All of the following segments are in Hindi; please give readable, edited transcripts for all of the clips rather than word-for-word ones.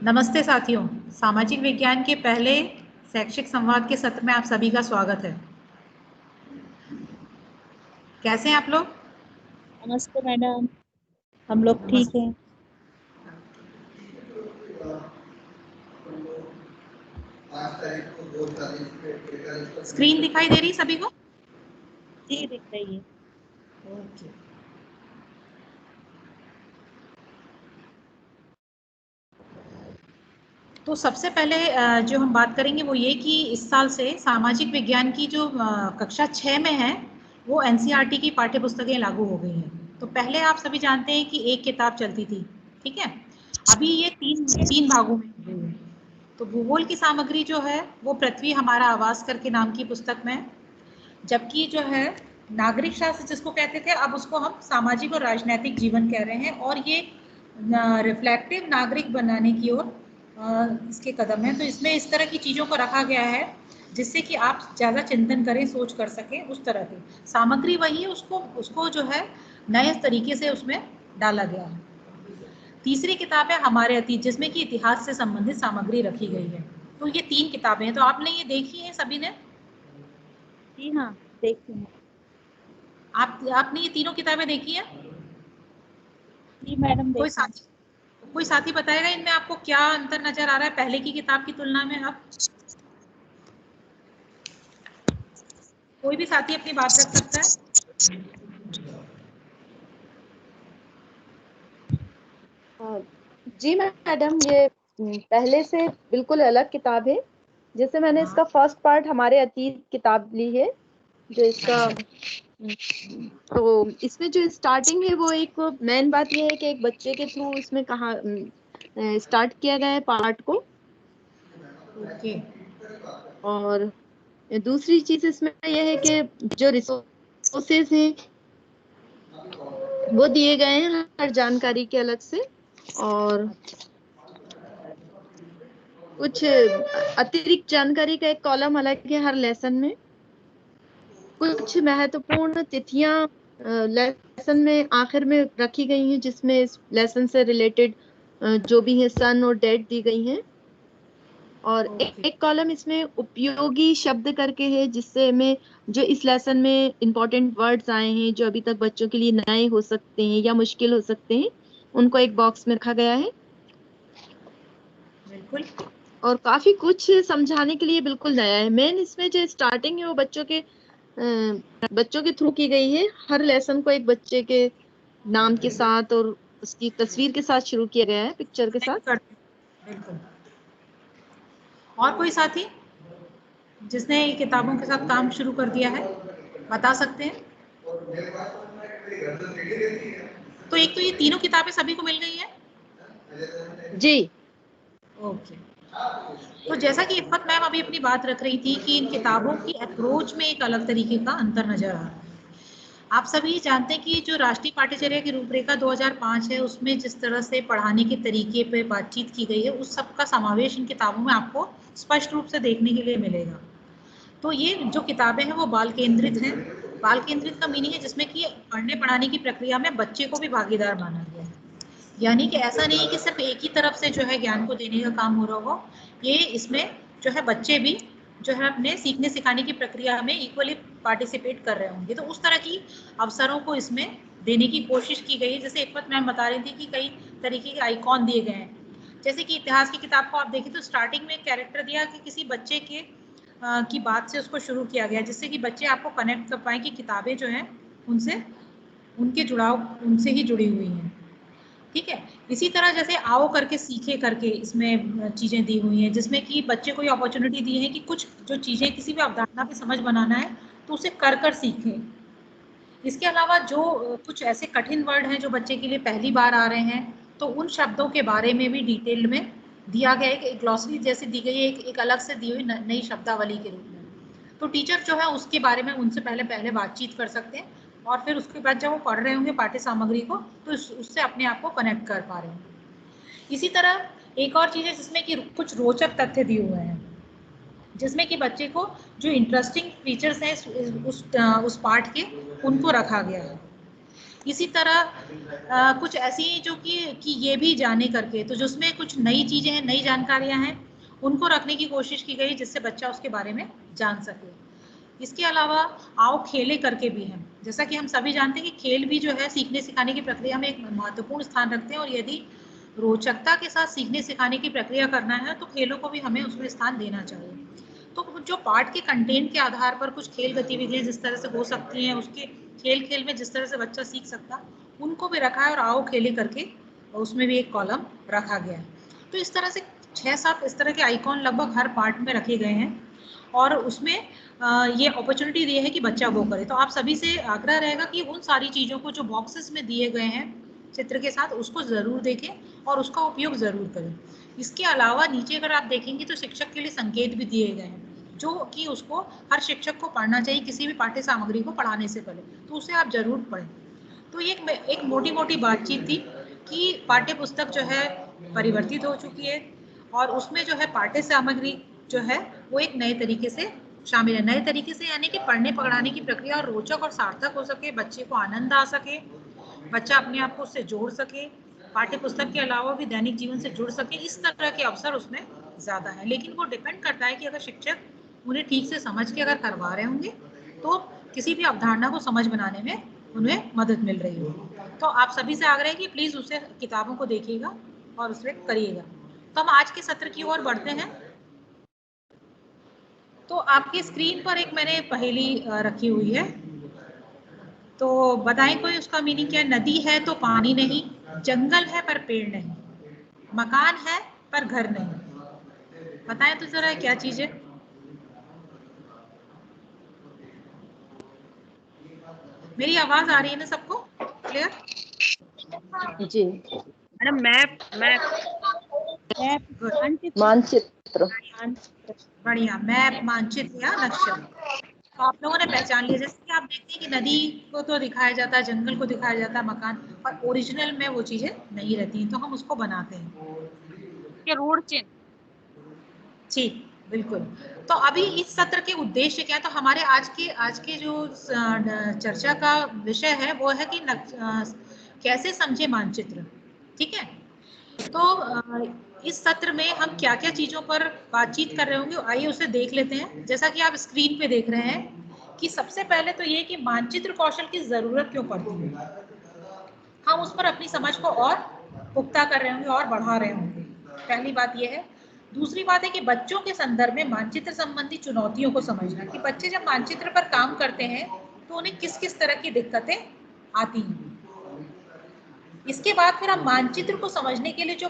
नमस्ते साथियों, सामाजिक विज्ञान के पहले शैक्षिक संवाद के सत्र में आप सभी का स्वागत है। कैसे हैं आप लोग? नमस्ते मैडम, हम लोग ठीक हैं। स्क्रीन दिखाई दे रही सभी को? जी दिख रही है। ओके। तो सबसे पहले जो हम बात करेंगे वो ये कि इस साल से सामाजिक विज्ञान की जो कक्षा 6 में है वो एनसीईआरटी की पाठ्य पुस्तकें लागू हो गई हैं। तो पहले आप सभी जानते हैं कि एक किताब चलती थी, ठीक है। अभी ये तीन भागों में हो गई है। तो भूगोल की सामग्री जो है वो पृथ्वी हमारा आवास करके नाम की पुस्तक में है, जबकि जो है नागरिक शास्त्र जिसको कहते थे अब उसको हम सामाजिक और राजनीतिक जीवन कह रहे हैं, और ये रिफ्लेक्टिव नागरिक बनाने की ओर इसके कदम है। तो इसमें इस तरह की चीज़ों को रखा गया है जिससे कि आप ज़्यादा चिंतन करें, सोच कर सकें। उस तरह की सामग्री वही है, उसको जो है नए तरीके से उसमें डाला गया है। तीसरी किताब है हमारे अतीत, जिसमें कि इतिहास से संबंधित सामग्री रखी गई है। तो ये 3 किताबें हैं। तो आपने ये देखी है सभी ने? जी हाँ, देखती हूँ। आपने ये तीनों किताबें देखी है? जी मैडम, देखी है। कोई साथी बताएगा इनमें आपको क्या अंतर नजर आ रहा है पहले की किताब की तुलना में? अब कोई भी साथी अपनी बात रख सकता है। हाँ, जी मैडम, ये पहले से बिल्कुल अलग किताब है। जैसे मैंने इसका फर्स्ट पार्ट हमारे अतीत किताब ली है, जो इसका तो इसमें जो स्टार्टिंग है वो एक मेन बात ये है कि एक बच्चे के थ्रू इसमें कहा स्टार्ट किया गया है पार्ट को। ओके। और दूसरी चीज इसमें यह है कि जो रिसोर्सेज हैं वो दिए गए हैं हर जानकारी के अलग से, और कुछ अतिरिक्त जानकारी का एक कॉलम अलग है हर लेसन में। कुछ महत्वपूर्ण तिथियां लेसन में आखिर में रखी गई हैं, जिसमें इस लेसन से रिलेटेड जो भी है सन और डेट दी गई हैं। और एक कॉलम इसमें उपयोगी शब्द करके है, जिससे हमें जो इस लेसन में इंपॉर्टेंट वर्ड्स आए हैं जो अभी तक बच्चों के लिए नए हो सकते हैं या मुश्किल हो सकते हैं, उनको एक बॉक्स में रखा गया है। बिल्कुल। और काफी कुछ समझाने के लिए बिल्कुल नया है। मेन इसमें जो स्टार्टिंग है वो बच्चों के थ्रू की गई है। हर लेसन को एक बच्चे के नाम के साथ और उसकी तस्वीर के साथ शुरू किया गया है, पिक्चर के साथ। बिल्कुल। और कोई साथी जिसने किताबों के साथ काम शुरू कर दिया है बता सकते हैं? तो एक तो ये तीनों किताबें सभी को मिल गई है? जी। ओके। तो जैसा कि इफ़त मैम अभी अपनी बात रख रही थी कि इन किताबों की अप्रोच में एक अलग तरीके का अंतर नजर आ रहा है। आप सभी जानते हैं कि जो राष्ट्रीय पाठ्यचर्या की रूपरेखा 2005 है, उसमें जिस तरह से पढ़ाने के तरीके पे बातचीत की गई है, उस सब का समावेश इन किताबों में आपको स्पष्ट रूप से देखने के लिए मिलेगा। तो ये जो किताबें हैं वो बाल केंद्रित हैं। बाल केंद्रित का मीनिंग है जिसमें कि पढ़ने पढ़ाने की प्रक्रिया में बच्चे को भी भागीदार माना गया है। यानी कि ऐसा नहीं है कि सिर्फ एक ही तरफ से जो है ज्ञान को देने का काम हो रहा हो। ये इसमें जो है बच्चे भी जो है अपने सीखने सिखाने की प्रक्रिया में इक्वली पार्टिसिपेट कर रहे होंगे। तो उस तरह की अवसरों को इसमें देने की कोशिश की गई है। जैसे इफ़त मैम बता रही थी कि कई तरीके के आइकॉन दिए गए हैं। जैसे कि इतिहास की किताब को आप देखें तो स्टार्टिंग में एक कैरेक्टर दिया कि किसी बच्चे के की बात से उसको शुरू किया गया, जिससे कि बच्चे आपको कनेक्ट कर पाएँ कि किताबें जो हैं उनसे उनके जुड़ाव उनसे ही जुड़ी हुई हैं। ठीक है। इसी तरह जैसे आओ करके सीखे करके इसमें चीज़ें दी हुई हैं, जिसमें कि बच्चे को ये अपॉर्चुनिटी दी है कि कुछ जो चीज़ें किसी भी अवधारणा की समझ बनाना है तो उसे कर कर सीखें। इसके अलावा जो कुछ ऐसे कठिन वर्ड हैं जो बच्चे के लिए पहली बार आ रहे हैं, तो उन शब्दों के बारे में भी डिटेल में दिया गया है कि एक ग्लॉसरी जैसी दी गई है, एक अलग से दी हुई नई शब्दावली के रूप में। तो टीचर जो है उसके बारे में उनसे पहले पहले बातचीत कर सकते हैं, और फिर उसके बाद जब वो पढ़ रहे होंगे पाठ्य सामग्री को तो उससे अपने आप को कनेक्ट कर पा रहे हैं। इसी तरह एक और चीज़ है जिसमें कि कुछ रोचक तथ्य दिए हुए हैं, जिसमें कि बच्चे को जो इंटरेस्टिंग फीचर्स हैं उस पार्ट के उनको रखा गया है। इसी तरह कुछ ऐसी जो कि ये भी जाने करके, तो जिसमें कुछ नई चीजें हैं, नई जानकारियां हैं, उनको रखने की कोशिश की गई जिससे बच्चा उसके बारे में जान सके। इसके अलावा आओ खेले करके भी हैं। जैसा कि हम सभी जानते हैं कि खेल भी जो है सीखने सिखाने की प्रक्रिया में एक महत्वपूर्ण स्थान रखते हैं, और यदि रोचकता के साथ सीखने सिखाने की प्रक्रिया करना है तो खेलों को भी हमें उसमें स्थान देना चाहिए। तो जो पाठ के कंटेंट के आधार पर कुछ खेल गतिविधियां जिस तरह से हो सकती हैं, उसके खेल खेल में जिस तरह से बच्चा सीख सकता, उनको भी रखा है, और आओ खेले करके उसमें भी एक कॉलम रखा गया है। तो इस तरह से 6-7 इस तरह के आइकॉन लगभग हर पार्ट में रखे गए हैं, और उसमें ये अपॉर्चुनिटी दी है कि बच्चा वो करे। तो आप सभी से आग्रह रहेगा कि उन सारी चीज़ों को जो बॉक्सेस में दिए गए हैं चित्र के साथ, उसको ज़रूर देखें और उसका उपयोग ज़रूर करें। इसके अलावा नीचे अगर आप देखेंगे तो शिक्षक के लिए संकेत भी दिए गए हैं, जो कि उसको हर शिक्षक को पढ़ना चाहिए किसी भी पाठ्य सामग्री को पढ़ाने से पहले, तो उसे आप जरूर पढ़ें। तो ये एक मोटी मोटी बातचीत थी कि पाठ्य पुस्तक जो है परिवर्तित हो चुकी है, और उसमें जो है पाठ्य सामग्री जो है वो एक नए तरीके से शामिल है। नए तरीके से यानी कि पढ़ने पढ़ाने की प्रक्रिया और रोचक और सार्थक हो सके, बच्चे को आनंद आ सके, बच्चा अपने आप को उससे जोड़ सके, पाठ्य पुस्तक के अलावा भी दैनिक जीवन से जुड़ सके, इस तरह के अवसर उसमें ज्यादा है। लेकिन वो डिपेंड करता है कि अगर शिक्षक उन्हें ठीक से समझ के अगर करवा रहे होंगे तो किसी भी अवधारणा को समझ बनाने में उन्हें मदद मिल रही होगी। तो आप सभी से आग्रह है कि प्लीज उसे किताबों को देखिएगा और उसे करिएगा। तो हम आज के सत्र की ओर बढ़ते हैं। तो आपकी स्क्रीन पर एक मैंने पहेली रखी हुई है, तो बताएं कोई उसका मीनिंग क्या है। नदी है तो पानी नहीं, जंगल है पर पेड़ नहीं, मकान है पर घर नहीं। बताएं तो जरा क्या चीज है। मेरी आवाज आ रही है ना सबको क्लियर? जी मैडम मैप मानचित्र। बढ़िया, मैप, मानचित्र या नक्शा। तो आप लोगों ने पहचान लिया। जैसे कि आप देखते हैं कि नदी को तो दिखाया जाता है, जंगल को दिखाया जाता है, मकान, और ओरिजिनल में वो चीजें नहीं रहती हैं, तो हम उसको बनाते हैं। रोड चिन्ह। ठीक, बिल्कुल। तो अभी इस सत्र के उद्देश्य क्या है, तो हमारे आज के जो चर्चा का विषय है वो है कि कैसे समझे मानचित्र। ठीक है, तो इस सत्र में हम क्या क्या चीजों पर बातचीत कर रहे होंगे, आइए उसे देख लेते हैं। जैसा कि आप स्क्रीन पे देख रहे हैं कि सबसे पहले तो ये कि मानचित्र कौशल की जरूरत क्यों पड़ती है, हम उस पर अपनी समझ को और पुख्ता कर रहे होंगे और बढ़ा रहे होंगे, पहली बात ये है। दूसरी बात है कि बच्चों के संदर्भ में मानचित्र संबंधी चुनौतियों को समझना, कि बच्चे जब मानचित्र पर काम करते हैं तो उन्हें किस किस तरह की दिक्कतें आती हैं। इसके बाद फिर हम मानचित्र को समझने के लिए जो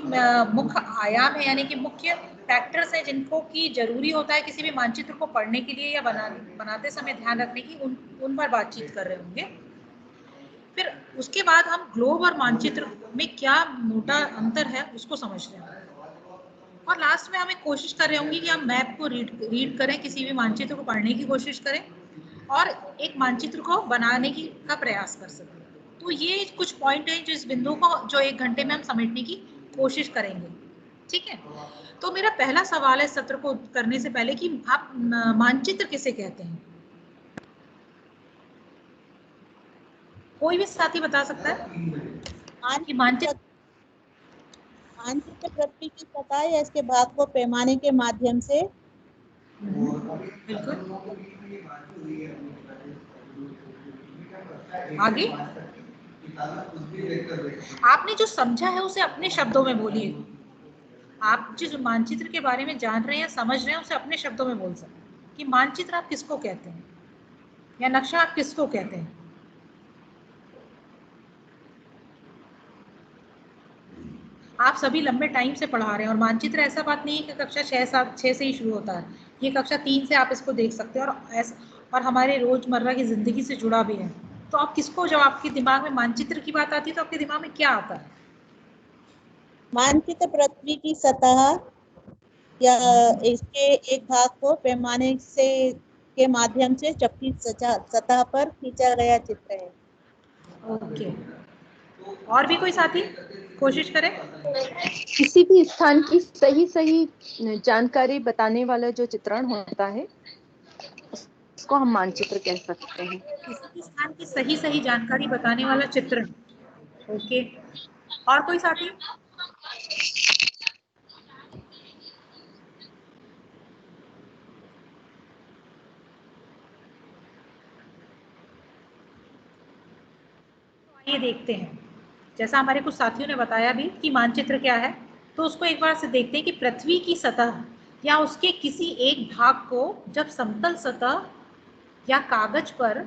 मुख्य आयाम है, यानी कि मुख्य फैक्टर्स हैं जिनको की जरूरी होता है किसी भी मानचित्र को पढ़ने के लिए या बनाते समय ध्यान रखने की, उन पर बातचीत कर रहे होंगे। फिर उसके बाद हम ग्लोब और मानचित्र में क्या मोटा अंतर है उसको समझ रहे हैं, और लास्ट में हम एक कोशिश कर रहे होंगे कि हम मैप को रीड करें, किसी भी मानचित्र को पढ़ने की कोशिश करें और एक मानचित्र को बनाने की का प्रयास कर सकें। तो ये कुछ पॉइंट हैं जो इस बिंदु को जो 1 घंटे में हम समेटने की कोशिश करेंगे। ठीक है, तो मेरा पहला सवाल है सत्र को करने से पहले कि आप मानचित्र किसे कहते हैं? कोई भी साथी बता सकता है कि मानचित्र पृथ्वी की सतह या इसके भाग को पैमाने के माध्यम से। बिल्कुल, आगे आपने जो समझा है उसे अपने शब्दों में बोलिए। आप जिस मानचित्र के बारे में जान रहे हैं, समझ रहे हैं, उसे अपने शब्दों में बोल सकते हैं कि मानचित्र आप किसको कहते हैं या नक्शा आप किसको कहते हैं। आप सभी लंबे टाइम से पढ़ा रहे हैं, और मानचित्र ऐसा बात नहीं है कि कक्षा 6 से ही शुरू होता है, ये कक्षा 3 से आप इसको देख सकते हैं, और हमारे रोजमर्रा की जिंदगी से जुड़ा भी है। तो आप किसको, जब आपके दिमाग में मानचित्र की बात आती है तो आपके दिमाग में क्या आता है? मानचित्र पृथ्वी की सतह या इसके एक भाग को पैमाने से के माध्यम से चपटी सतह पर खींचा गया चित्र है। ओके, और भी कोई साथी कोशिश करें। किसी भी स्थान की सही जानकारी बताने वाला जो चित्रण होता है इसको हम मानचित्र कह सकते हैं। किसी भी स्थान की सही सही जानकारी बताने वाला चित्रण। ओके, और कोई साथी? ये देखते हैं, जैसा हमारे कुछ साथियों ने बताया भी कि मानचित्र क्या है, तो उसको एक बार से देखते हैं कि पृथ्वी की सतह या उसके किसी एक भाग को जब समतल सतह या कागज पर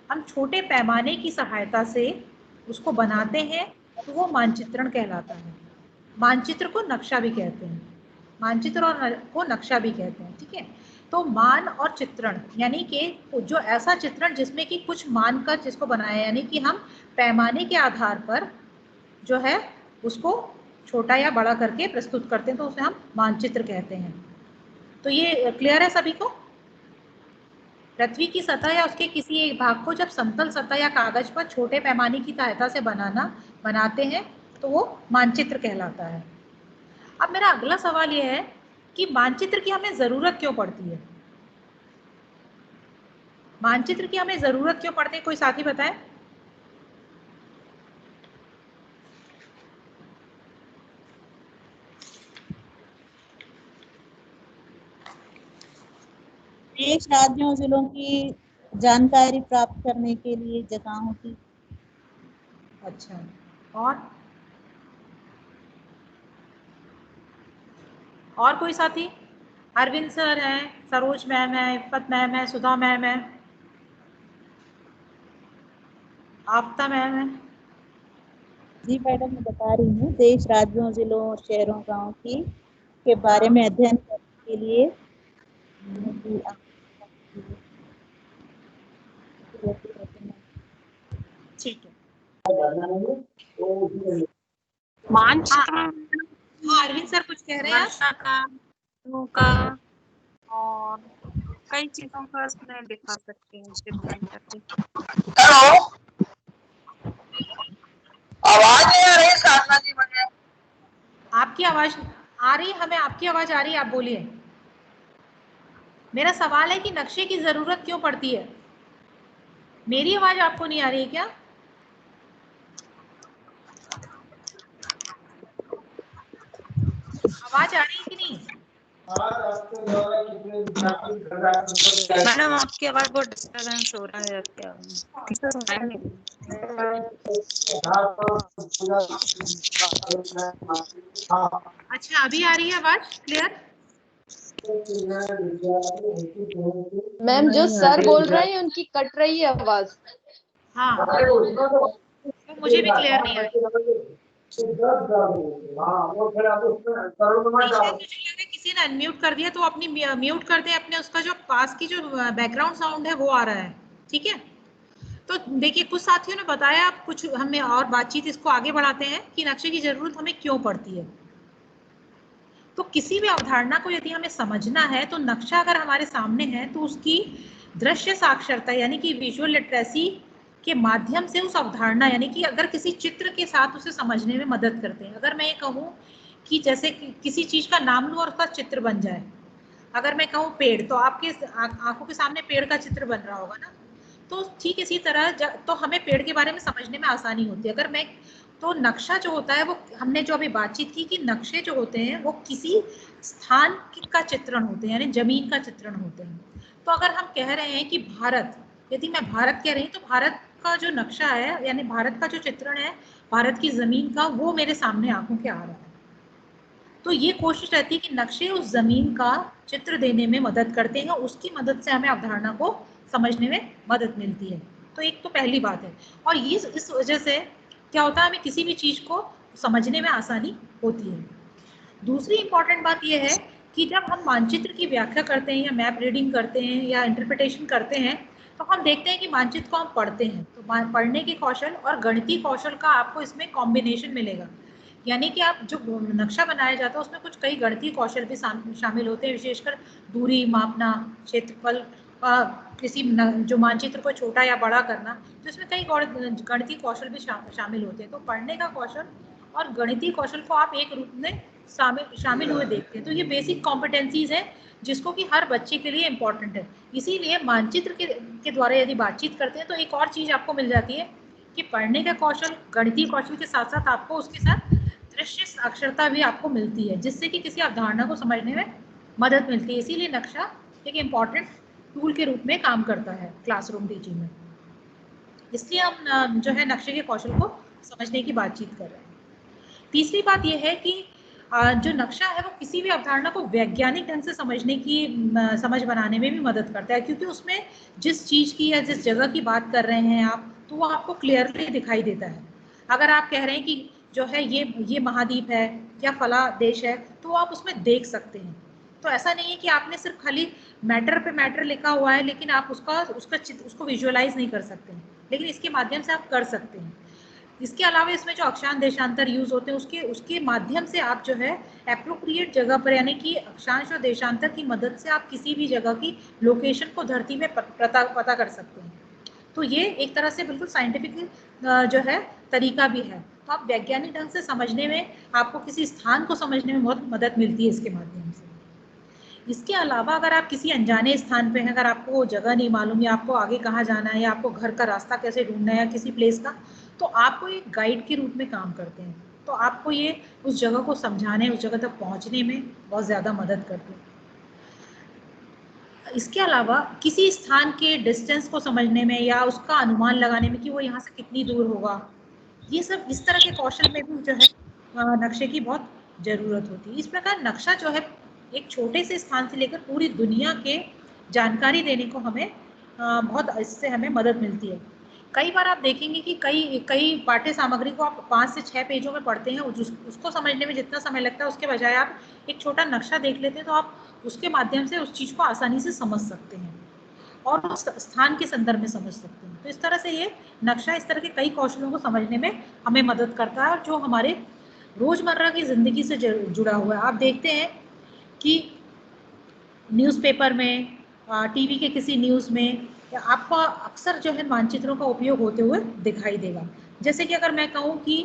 हम छोटे पैमाने की सहायता से उसको बनाते हैं तो वो मानचित्रण कहलाता है। मानचित्र को नक्शा भी कहते हैं, मानचित्र और को नक्शा भी कहते हैं, ठीक है। तो मान और चित्रण यानी कि जो ऐसा चित्रण जिसमें कि कुछ मान कर जिसको बनाया, यानी कि हम पैमाने के आधार पर जो है उसको छोटा या बड़ा करके प्रस्तुत करते हैं, तो उसे हम मानचित्र कहते हैं। तो ये क्लियर है सभी को? पृथ्वी की सतह या उसके किसी एक भाग को जब समतल सतह या कागज पर छोटे पैमाने की सहायता से बनाते हैं तो वो मानचित्र कहलाता है। अब मेरा अगला सवाल यह है कि मानचित्र की हमें जरूरत क्यों पड़ती है? मानचित्र की हमें जरूरत क्यों पड़ती है, कोई साथी बताएं? देश, राज्यों, जिलों की जानकारी प्राप्त करने के लिए जगहों की। अच्छा, और कोई साथी? अरविंद सर हैं, सरोज मैम है, इफ्फत मैम है, सुधा मैम है, आफ्ता मैम है। जी मैडम, मैं बता रही हूँ, देश, राज्यों, जिलों और शहरों, गाँव की के बारे में अध्ययन करने के लिए ठीक है। मानचित्र हाँ अरविंद सर कुछ कह रहे हैं आप? वर्षा का और कई चीजों का उसमें दिखा सकते हैं चित्रण करके। हेलो, आवाज नहीं आ रही साधना जी मुझे। आपकी आवाज आ रही है, हमें आपकी आवाज आ रही है, आप बोलिए। मेरा सवाल है कि नक्शे की जरूरत क्यों पड़ती है? मेरी आवाज आपको नहीं आ रही है क्या? आवाज आ रही है कि नहीं? मैडम आपकी आवाज बहुत डिस्टर्बेंस हो रहा है क्या? अच्छा, अभी आ रही है आवाज क्लियर? मैम जो सर बोल रहे हैं उनकी कट रही है आवाज। हाँ, तो मुझे भी क्लियर नहीं आ रही। मुझे लगा किसी ने अनम्यूट कर दिया, तो अपनी म्यूट कर दे अपने, उसका जो पास की जो बैकग्राउंड साउंड है वो आ रहा है, ठीक है। तो देखिए कुछ साथियों ने बताया, आप कुछ हमें और बातचीत इसको आगे बढ़ाते हैं कि नक्शे की जरूरत हमें क्यों पड़ती है। तो किसी भी अवधारणा को यदि हमें समझना है तो नक्शा अगर हमारे सामने है तो उसकी दृश्य साक्षरता यानी कि विजुअल लिटरेसी के माध्यम से उस अवधारणा यानी कि अगर किसी चित्र के साथ उसे समझने में मदद करते हैं। अगर मैं ये कहूँ कि जैसे किसी चीज का नाम लूं और उसका चित्र बन जाए, अगर मैं कहूँ पेड़, तो आपके आंखों के सामने पेड़ का चित्र बन रहा होगा ना, तो ठीक इसी तरह तो हमें पेड़ के बारे में समझने में आसानी होती है। अगर मैं तो नक्शा जो होता है वो हमने जो अभी बातचीत की कि नक्शे जो होते हैं वो किसी स्थान का चित्रण होते हैं, यानी जमीन का चित्रण होते हैं। तो अगर हम कह रहे हैं कि भारत, यदि मैं भारत कह रही हूँ तो भारत का जो नक्शा है यानी भारत का जो चित्रण है भारत की जमीन का, वो मेरे सामने आंखों के आ रहा है। तो ये कोशिश रहती है कि नक्शे उस जमीन का चित्र देने में मदद करते हैं, उसकी मदद से हमें अवधारणा को समझने में मदद मिलती है। तो एक तो पहली बात है, और ये इस वजह से क्या होता है, हमें किसी भी चीज को समझने में आसानी होती है। दूसरी इंपॉर्टेंट बात यह है कि जब हम मानचित्र की व्याख्या करते हैं या मैप रीडिंग करते हैं या इंटरप्रिटेशन करते हैं तो हम देखते हैं कि मानचित्र को हम पढ़ते हैं, तो पढ़ने के कौशल और गणितीय कौशल का आपको इसमें कॉम्बिनेशन मिलेगा। यानी कि आप जो नक्शा बनाया जाता है उसमें कुछ कई गणितीय कौशल भी शामिल होते हैं, विशेषकर दूरी मापना, क्षेत्रफल, किसी जो मानचित्र को छोटा या बड़ा करना, तो इसमें कई गणितीय कौशल भी शामिल होते हैं। तो पढ़ने का कौशल और गणितीय कौशल को आप एक रूप में शामिल हुए देखते हैं। तो ये बेसिक कॉम्पिटेंसीज हैं जिसको कि हर बच्चे के लिए इम्पोर्टेंट है। इसीलिए मानचित्र के द्वारा यदि बातचीत करते हैं तो एक और चीज आपको मिल जाती है कि पढ़ने का कौशल, गणितीय कौशल के साथ साथ आपको उसके साथ दृश्य साक्षरता भी आपको मिलती है, जिससे कि किसी अवधारणा को समझने में मदद मिलती है। इसीलिए नक्शा एक इम्पॉर्टेंट टूल के रूप में काम करता है क्लासरूम टीचिंग में। इसलिए हम जो है नक्शे के कौशल को समझने की बातचीत कर रहे हैं। तीसरी बात यह है कि जो नक्शा है वो किसी भी अवधारणा को वैज्ञानिक ढंग से समझने की समझ बनाने में भी मदद करता है, क्योंकि उसमें जिस चीज की या जिस जगह की बात कर रहे हैं आप, तो वो आपको क्लियरली दिखाई देता है। अगर आप कह रहे हैं कि जो है ये महाद्वीप है या फला देश है, तो आप उसमें देख सकते हैं। तो ऐसा नहीं है कि आपने सिर्फ खाली मैटर पे मैटर लिखा हुआ है लेकिन आप उसको विजुअलाइज नहीं कर सकते हैं, लेकिन इसके माध्यम से आप कर सकते हैं। इसके अलावा इसमें जो अक्षांश देशांतर यूज होते हैं उसके माध्यम से आप जो है एप्रोप्रिएट जगह पर, यानी कि अक्षांश और देशांतर की मदद से आप किसी भी जगह की लोकेशन को धरती में पता कर सकते हैं। तो ये एक तरह से बिल्कुल साइंटिफिक जो है तरीका भी है। तो आप वैज्ञानिक ढंग से समझने में, आपको किसी स्थान को समझने में बहुत मदद मिलती है इसके माध्यम से। इसके अलावा अगर आप किसी अनजाने स्थान पे हैं, अगर आपको जगह नहीं मालूम या आपको आगे कहाँ जाना है या आपको घर का रास्ता कैसे ढूंढना है या किसी प्लेस का, तो आपको एक गाइड के रूप में काम करते हैं। तो आपको ये उस जगह को समझाने, उस जगह तक पहुंचने में बहुत ज़्यादा मदद करते हैं। इसके अलावा किसी स्थान के डिस्टेंस को समझने में या उसका अनुमान लगाने में कि वो यहाँ से कितनी दूर होगा, ये सब इस तरह के कौशल में भी जो है नक्शे की बहुत ज़रूरत होती है। इस प्रकार नक्शा जो है एक छोटे से स्थान से लेकर पूरी दुनिया के जानकारी देने को हमें बहुत, इससे हमें मदद मिलती है। कई बार आप देखेंगे कि कई पाठ्य सामग्री को आप 5 से 6 पेजों में पढ़ते हैं, उसको समझने में जितना समय लगता है उसके बजाय आप एक छोटा नक्शा देख लेते हैं, तो आप उसके माध्यम से उस चीज़ को आसानी से समझ सकते हैं और उस स्थान के संदर्भ में समझ सकते हैं। तो इस तरह से ये नक्शा इस तरह के कई कौशलों को समझने में हमें मदद करता है और जो हमारे रोजमर्रा की जिंदगी से जुड़ा हुआ है। आप देखते हैं कि न्यूज़पेपर में, टीवी के किसी न्यूज़ में आपको अक्सर जो है मानचित्रों का उपयोग होते हुए दिखाई देगा। जैसे कि अगर मैं कहूँ कि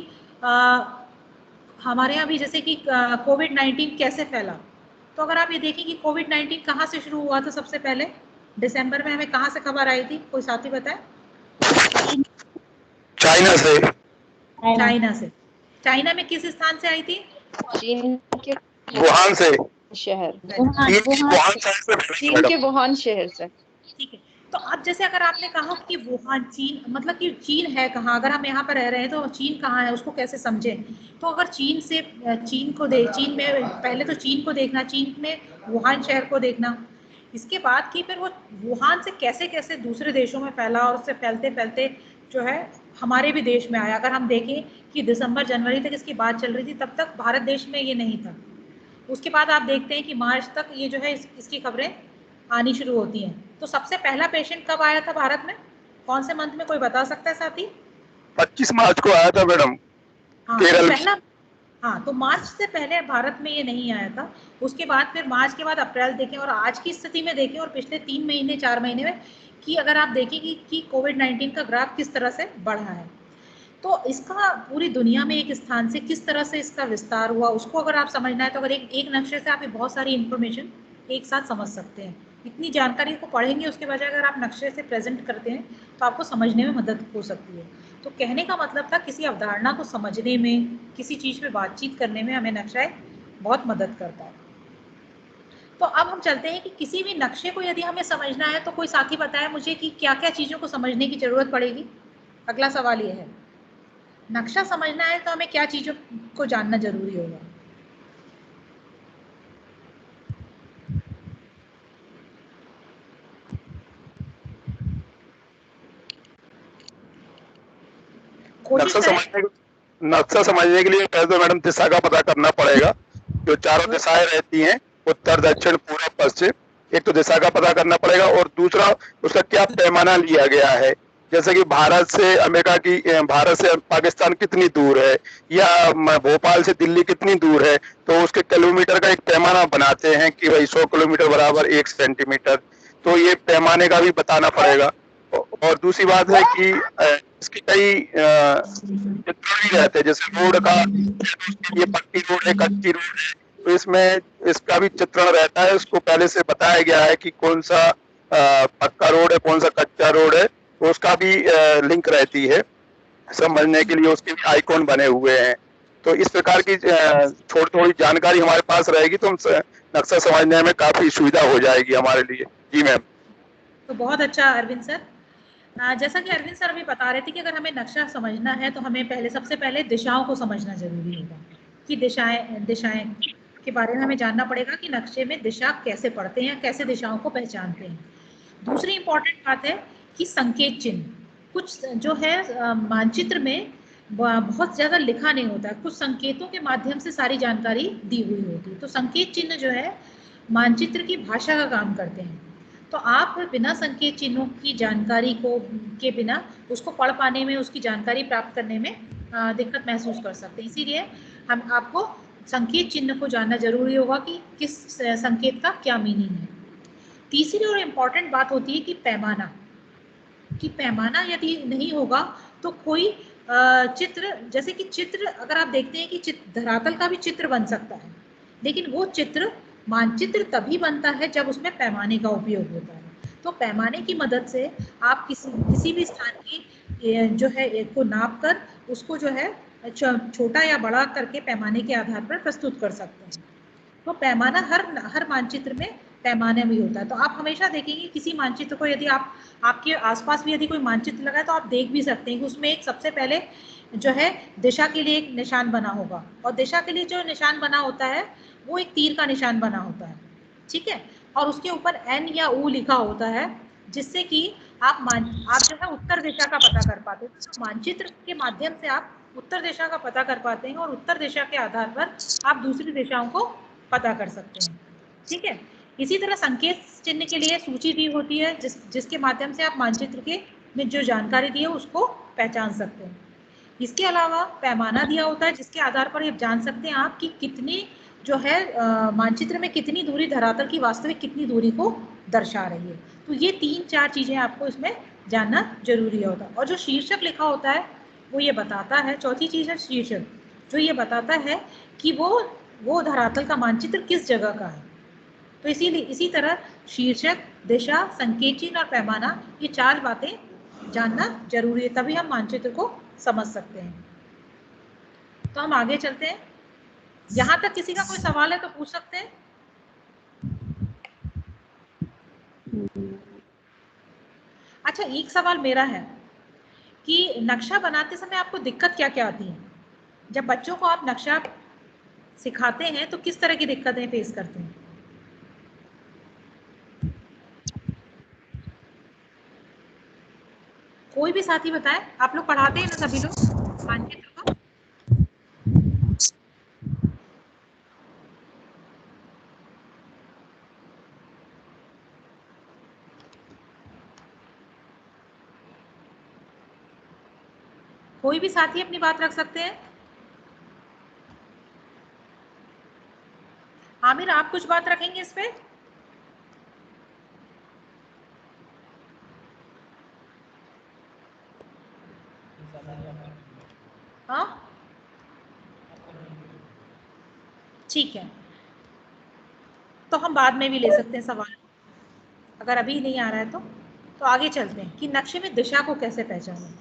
हमारे यहाँ भी जैसे कि कोविड-19 कैसे फैला, तो अगर आप ये देखें कि कोविड-19 कहाँ से शुरू हुआ था, सबसे पहले दिसंबर में हमें कहाँ से खबर आई थी, कोई साथी बताए? चाइना से। चाइना से। चाइना में किस स्थान से आई थी? चीन के वुहान से। शहर, चीन के वुहान शहर से। ठीक है। तो अब जैसे अगर आपने कहा कि वुहान, चीन, मतलब कि चीन है कहाँ, अगर हम यहाँ पर रह रहे हैं तो चीन कहाँ है, उसको कैसे समझें? तो अगर चीन में पहले तो चीन को देखना, चीन में वुहान शहर को देखना, इसके बाद कि फिर वो वुहान से कैसे कैसे दूसरे देशों में फैला और उससे फैलते फैलते जो है हमारे भी देश में आया। अगर हम देखें कि दिसंबर जनवरी तक इसकी बात चल रही थी, तब तक भारत देश में ये नहीं था। उसके बाद आप देखते हैं कि मार्च तक ये जो है इसकी खबरें आनी शुरू होती हैं। तो सबसे पहला पेशेंट कब आया था भारत में, कौन से मंथ में, कोई बता सकता है साथी? 25 मार्च को आया था मैडम, केरल। हाँ, तो मार्च से पहले भारत में ये नहीं आया था। उसके बाद फिर मार्च के बाद अप्रैल देखें और आज की स्थिति में देखें और पिछले 3 महीने 4 महीने में कि अगर आप देखें कि कोविड-19 का ग्राफ किस तरह से बढ़ा है, तो इसका पूरी दुनिया में एक स्थान से किस तरह से इसका विस्तार हुआ, उसको अगर आप समझना है तो अगर एक नक्शे से आप बहुत सारी इंफॉर्मेशन एक साथ समझ सकते हैं। इतनी जानकारी को पढ़ेंगे उसके बजाय अगर आप नक्शे से प्रेजेंट करते हैं तो आपको समझने में मदद हो सकती है। तो कहने का मतलब था किसी अवधारणा को समझने में, किसी चीज़ पे बातचीत करने में हमें नक्शा बहुत मदद करता है। तो अब हम चलते हैं कि किसी भी नक्शे को यदि हमें समझना है तो कोई साथी बताए मुझे कि क्या क्या चीज़ों को समझने की ज़रूरत पड़ेगी। अगला सवाल ये है, नक्शा समझना है तो हमें क्या चीज़ों को जानना जरूरी होगा? नक्शा समझने के लिए पहले तो मैडम दिशा का पता करना पड़ेगा। जो चारों दिशाएं रहती हैं, उत्तर दक्षिण पूर्व पश्चिम, एक तो दिशा का पता करना पड़ेगा और दूसरा उसका क्या पैमाना लिया गया है। जैसे कि भारत से पाकिस्तान कितनी दूर है या भोपाल से दिल्ली कितनी दूर है, तो उसके किलोमीटर का एक पैमाना बनाते हैं कि भाई 100 किलोमीटर बराबर 1 सेंटीमीटर। तो ये पैमाने का भी बताना पड़ेगा। और दूसरी बात है कि इसके कई भी रहते हैं, जैसे रोड का, ये पक्की रोड है, कच्ची रोड है, तो इसमें इसका भी चित्रण रहता है, उसको पहले से बताया गया है कि कौन सा पक्का रोड है, कौन सा कच्चा रोड है, तो उसका भी लिंक रहती है समझने के लिए, उसके भी आइकॉन बने हुए हैं। तो इस प्रकार की थोड़ी थोड़ी जानकारी हमारे पास रहेगी तो हम नक्शा समझने में काफी सुविधा हो जाएगी हमारे लिए। जी मैम। तो बहुत अच्छा अरविंद सर। जैसा कि अरविंद सर अभी बता रहे थे कि अगर हमें नक्शा समझना है तो हमें सबसे पहले दिशाओं को समझना जरूरी होगा कि दिशाएं के बारे में हमें जानना पड़ेगा कि नक्शे में दिशा कैसे पढ़ते हैं, कैसे दिशाओं को पहचानते हैं। दूसरी इंपॉर्टेंट बात है कि संकेत चिन्ह, कुछ जो है मानचित्र में बहुत ज्यादा लिखा नहीं होता है, कुछ संकेतों के माध्यम से सारी जानकारी दी हुई होती है। तो संकेत चिन्ह जो है मानचित्र की भाषा का काम करते हैं। तो आप बिना संकेत चिन्हों की जानकारी को के बिना उसको पढ़ पाने में, उसकी जानकारी प्राप्त करने में दिक्कत महसूस कर सकते हैं। इसीलिए हम आपको संकेत चिन्ह को जानना जरूरी होगा कि किस संकेत का क्या मीनिंग है। तीसरी और इम्पॉर्टेंट बात होती है कि पैमाना, कि पैमाना यदि नहीं होगा तो कोई चित्र, जैसे कि चित्र अगर आप देखते हैं कि धरातल का भी चित्र बन सकता है, लेकिन वो चित्र मानचित्र तभी बनता है जब उसमें पैमाने का उपयोग होता है। तो पैमाने की मदद से आप किसी भी स्थान की जो है को नाप कर उसको जो है छोटा या बड़ा करके पैमाने के आधार पर प्रस्तुत कर सकते हैं। तो पैमाना हर मानचित्र में पैमाने भी होता है। तो आप हमेशा देखेंगे किसी मानचित्र को, यदि आपके आसपास भी यदि कोई मानचित्र लगा है तो आप देख भी सकते हैं कि उसमें एक सबसे पहले जो है दिशा के लिए एक निशान बना होगा, और दिशा के लिए जो निशान बना होता है वो एक तीर का निशान बना होता है, ठीक है, और उसके ऊपर एन या ऊ लिखा होता है, जिससे कि आप जो है उत्तर दिशा का पता कर पाते हैं। तो मानचित्र के माध्यम से आप उत्तर दिशा का पता कर पाते हैं और उत्तर दिशा के आधार पर आप दूसरी दिशाओं को पता कर सकते हैं, ठीक है। इसी तरह संकेत चिन्ह के लिए सूची दी होती है जिसके माध्यम से आप मानचित्र के में जो जानकारी दी है उसको पहचान सकते हैं। इसके अलावा पैमाना दिया होता है जिसके आधार पर आप जान सकते हैं आप कि कितनी जो है मानचित्र में कितनी दूरी धरातल की वास्तविक कितनी दूरी को दर्शा रही है। तो ये 3-4 चीजें आपको इसमें जानना जरूरी होता है। और जो शीर्षक लिखा होता है वो ये बताता है, चौथी चीज है शीर्षक, जो ये बताता है कि वो धरातल का मानचित्र किस जगह का है। तो इसीलिए इसी तरह शीर्षक, दिशा, संकेत चिन्ह और पैमाना, ये 4 बातें जानना जरूरी है, तभी हम मानचित्र को समझ सकते हैं। तो हम आगे चलते हैं। यहाँ तक किसी का कोई सवाल है तो पूछ सकते हैं। अच्छा, एक सवाल मेरा है कि नक्शा बनाते समय आपको दिक्कत क्या क्या आती है? जब बच्चों को आप नक्शा सिखाते हैं तो किस तरह की दिक्कतें फेस करते हैं? कोई भी साथी बताए, आप लोग पढ़ाते हैं ना सभी लोग मानचित्र को? कोई भी साथी अपनी बात रख सकते हैं। आमिर, आप कुछ बात रखेंगे इस पे? हाँ, ठीक है, तो हम बाद में भी ले सकते हैं सवाल, अगर अभी नहीं आ रहा है तो आगे चलते हैं कि नक्शे में दिशा को कैसे पहचानें।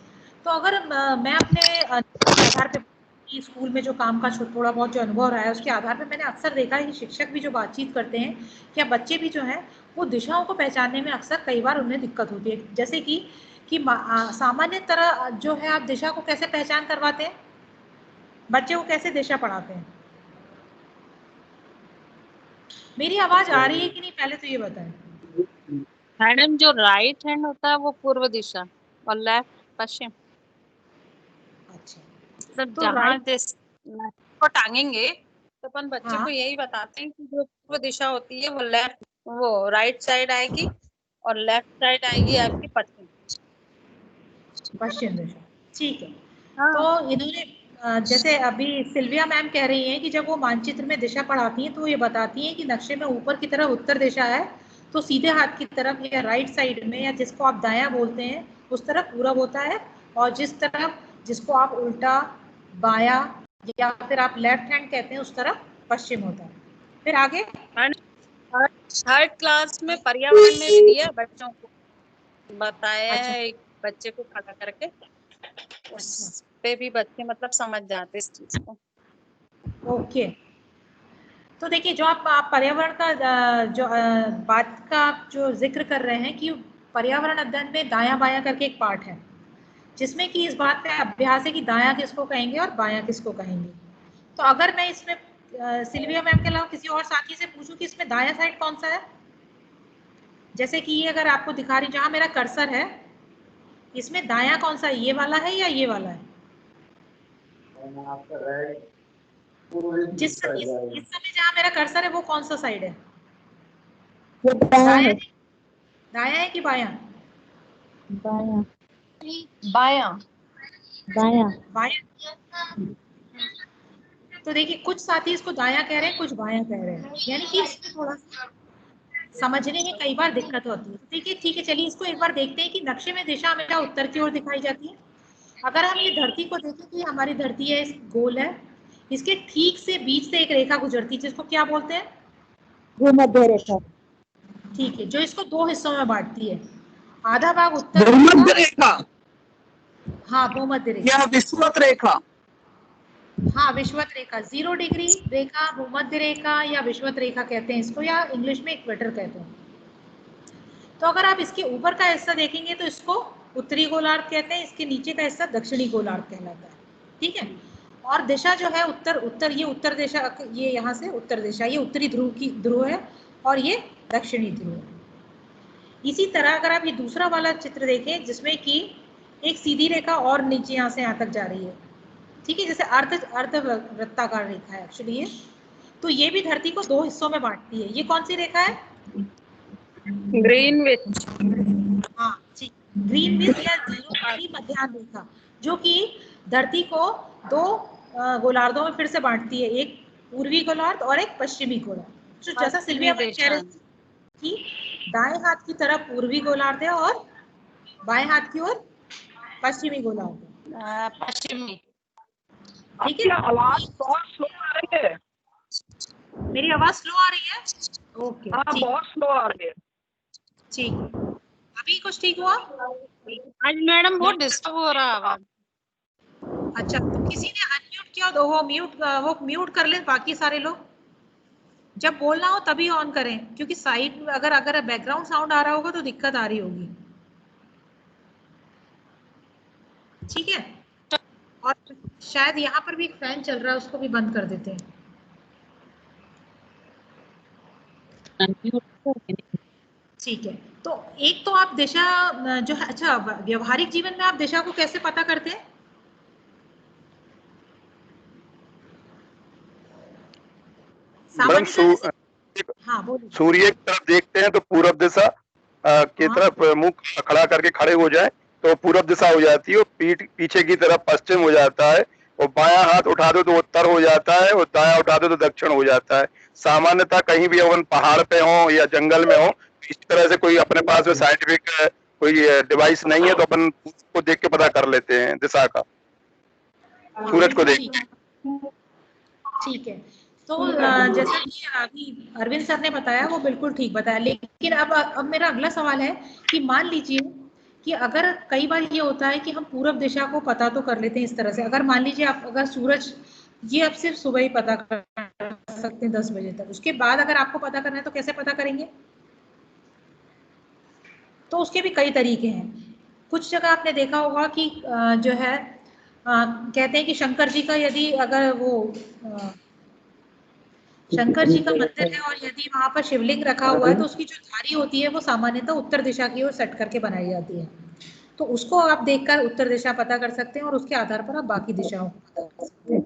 तो अगर मैं अपने आधार पे स्कूल में जो काम का थोड़ा बहुत जो अनुभव रहा है उसके आधार पे मैंने अक्सर देखा है कि शिक्षक भी जो बातचीत करते हैं या बच्चे भी जो हैं वो दिशाओं को पहचानने में अक्सर कई बार उन्हें दिक्कत होती है। जैसे कि सामान्य तरह जो है आप दिशा को कैसे पहचान करवाते हैं, बच्चे को कैसे दिशा पढ़ाते हैं? मेरी आवाज आ रही है कि नहीं, पहले तो ये बताएं। मैडम, जो राइट हैंड होता है वो पूर्व दिशा और लेफ्ट पश्चिम। अच्छा, मतलब तो जहाँ को टांगेंगे तो अपन बच्चे हाँ, को यही बताते हैं कि जो पूर्व दिशा होती है वो राइट साइड आएगी और लेफ्ट साइड आएगी आपकी पश्चिम दिशा, ठीक है। हाँ। तो इन्होंने जैसे अभी सिल्विया मैम कह रही हैं कि जब वो मानचित्र में दिशा पढ़ाती हैं तो ये बताती हैं कि नक्शे में ऊपर की तरफ उत्तर दिशा है तो सीधे हाथ की तरफ या राइट साइड में या जिसको आप दायां बोलते हैं उस तरफ पूरब होता है, और जिसको आप उल्टा बाया या फिर आप लेफ्ट हैंड कहते हैं उस तरफ पश्चिम होता है। फिर आगे थर्ड क्लास में पर्यावरण में भी दिया बच्चों को, बताया अच्छा। है एक बच्चे को खड़ा करके, उस पे भी बच्चे मतलब समझ जाते इस चीज को। ओके, तो देखिए जो आप पर्यावरण का जो बात का आप जो जिक्र कर रहे हैं कि पर्यावरण अध्ययन में दायां बायां करके एक पार्ट है जिसमें कि इस बात पे अभ्यास है कि दायां किसको कहेंगे और बायां किसको कहेंगे। तो अगर मैं इसमें सिल्विया मैम के अलावा किसी और साथी से पूछूं कि इसमें दायां साइड कौन सा है, जैसे कि ये अगर आपको दिखा रही जहां मेरा कर्सर है, इसमें दायां कौन सा है, ये वाला है या ये वाला है? इस समय जहां मेरा कर्सर है वो कौन सा साइड है? ये दायां है। दायां है कि बायां? बायां। बायां। बायां। बायां। तो देखिए कुछ साथी इसको दायां कह रहे हैं, कुछ बायां कह रहे हैं, यानी कि इसमें थोड़ा सा समझने में कई बार दिक्कत होती है। देखिए ठीक है, चलिए इसको एक बार देखते हैं कि नक्शे में दिशा हमेशा उत्तर की ओर दिखाई जाती है। अगर हम ये धरती को देखें कि हमारी धरती है, इस गोल है, इसके ठीक से बीच से एक रेखा गुजरती है जिसको क्या बोलते हैं? भूमध्य रेखा। ठीक है, जो इसको दो हिस्सों में बांटती है, आधा भाग उत्तर भूमध्य रेखा हाँ भूमध्य रेखा या विषुवत रेखा। हाँ विषुवत रेखा, 0 डिग्री रेखा भूमध्य रेखा या विषुवत रेखा कहते हैं इसको, या इंग्लिश में इक्वेटर कहते हैं। तो अगर आप इसके ऊपर का हिस्सा देखेंगे तो इसको उत्तरी गोलार्ध कहते हैं, इसके नीचे का हिस्सा दक्षिणी गोलार्ध कहलाता है। ठीक है, और दिशा जो है उत्तर उत्तर, ये उत्तर दिशा, ये यहाँ से उत्तर दिशा, ये उत्तरी ध्रुव की ध्रुव है और ये दक्षिणी ध्रुव है। इसी तरह अगर आप ये दूसरा वाला चित्र देखें जिसमें कि एक सीधी रेखा और नीचे यहाँ से यहाँ तक जा रही है, ठीक है, जैसे अर्ध वृत्ताकार रेखा है एक्चुअली ये, तो ये भी धरती को दो हिस्सों में बांटती है। ये कौन सी रेखा है? ग्रीनविच। हाँ ठीक, ग्रीनविच या जीरो मध्याह्न रेखा, जो कि धरती को दो गोलार्धों में फिर से बांटती है, एक पूर्वी गोलार्ध और एक पश्चिमी गोलार्ध। तो जैसा सिल्विया कह रही थी कि दाएं हाथ की तरफ पूर्वी गोलार्ध है और बाएं हाथ की ओर पश्चिमी गोलार्ध है। पश्चिमी। ठीक है, आवाज बहुत स्लो आ रही है। मेरी आवाज स्लो आ रही है? ओके हाँ ठीक, बहुत स्लो आ रही है। ठीक, अभी कुछ ठीक हुआ? आज मैडम बहुत डिस्टर्ब हो रहा है आवाज। अच्छा, तो किसी ने अनम्यूट किया तो वो म्यूट कर ले, बाकी सारे लोग जब बोलना हो तभी ऑन करें, क्योंकि साइड में अगर बैकग्राउंड साउंड आ रहा होगा तो दिक्कत आ रही होगी। ठीक है, और शायद यहाँ पर भी एक फैन चल रहा है, उसको भी बंद कर देते हैं। ठीक है, तो एक तो आप दिशा जो है, अच्छा व्यवहारिक जीवन में आप दिशा को कैसे पता करते हैं? मैडम हाँ बोलिए। सूर्य की तरफ देखते हैं तो पूर्व दिशा की तरफ मुंह खड़ा करके खड़े हो जाए तो पूर्व दिशा हो जाती है, और पीछे की तरफ पश्चिम हो जाता है, और बायां हाथ उठा दो तो उत्तर हो जाता है, और दायां उठा दो तो दक्षिण हो जाता है। सामान्यतः कहीं भी अपन पहाड़ पे हो या जंगल में हो, इस तरह से कोई अपने पास में साइंटिफिक कोई डिवाइस नहीं है तो अपन को देख के पता कर लेते हैं दिशा का, सूरज को देख। ठीक है, तो जैसा कि अभी अरविंद सर ने बताया वो बिल्कुल ठीक बताया, लेकिन अब मेरा अगला सवाल है कि मान लीजिए कि अगर कई बार ये होता है कि हम पूर्व दिशा को पता तो कर लेते हैं इस तरह से, अगर मान लीजिए आप अगर सूरज, ये आप सिर्फ सुबह ही पता कर सकते हैं 10 बजे तक, उसके बाद अगर आपको पता करना है तो कैसे पता करेंगे? तो उसके भी कई तरीके हैं। कुछ जगह आपने देखा होगा कि जो है कहते हैं कि शंकर जी का यदि अगर वो शंकर जी का मंदिर है और यदि वहां पर शिवलिंग रखा हुआ है तो उसकी जो धारी होती है वो सामान्यतः उत्तर दिशा की ओर सेट करके बनाई जाती है, तो उसको आप देखकर उत्तर दिशा पता कर सकते हैं और उसके आधार पर आप बाकी दिशाओं को पता कर सकते हैं।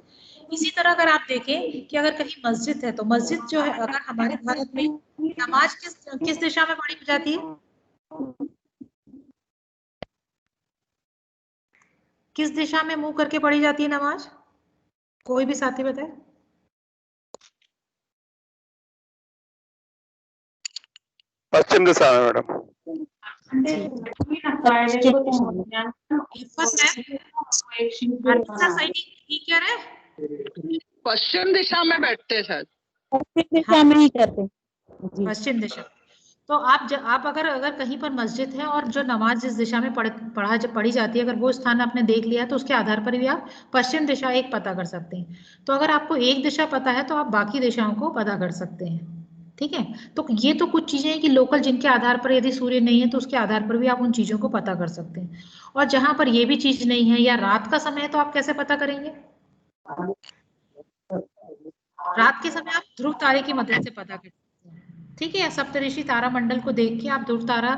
इसी तरह अगर आप देखें कि अगर कहीं मस्जिद है तो मस्जिद जो है, अगर हमारे भारत में नमाज किस दिशा में पढ़ी जाती है? किस दिशा में मुंह करके पढ़ी जाती है नमाज? कोई भी साथी बताए। पश्चिम दिशा में मैडम। पश्चिम दिशा में बैठते सर। पश्चिम दिशा में ही करते हैं जी। पश्चिम दिशा। तो आप अगर कहीं पर मस्जिद है और जो नमाज जिस दिशा में पढ़ी जाती है, अगर वो स्थान आपने देख लिया तो उसके आधार पर भी आप पश्चिम दिशा एक पता कर सकते हैं। तो अगर आपको एक दिशा पता है तो आप बाकी दिशाओं को पता कर सकते हैं। ठीक है, तो ये तो कुछ चीजें हैं कि लोकल, जिनके आधार पर यदि सूर्य नहीं है तो उसके आधार पर भी आप उन चीजों को पता कर सकते हैं। और जहां पर ये भी चीज नहीं है या रात का समय है तो आप कैसे पता करेंगे? रात के समय आप ध्रुव तारे की मदद से पता कर सकते हैं। ठीक है, सप्तऋषि तारा मंडल को देख के आप ध्रुव तारा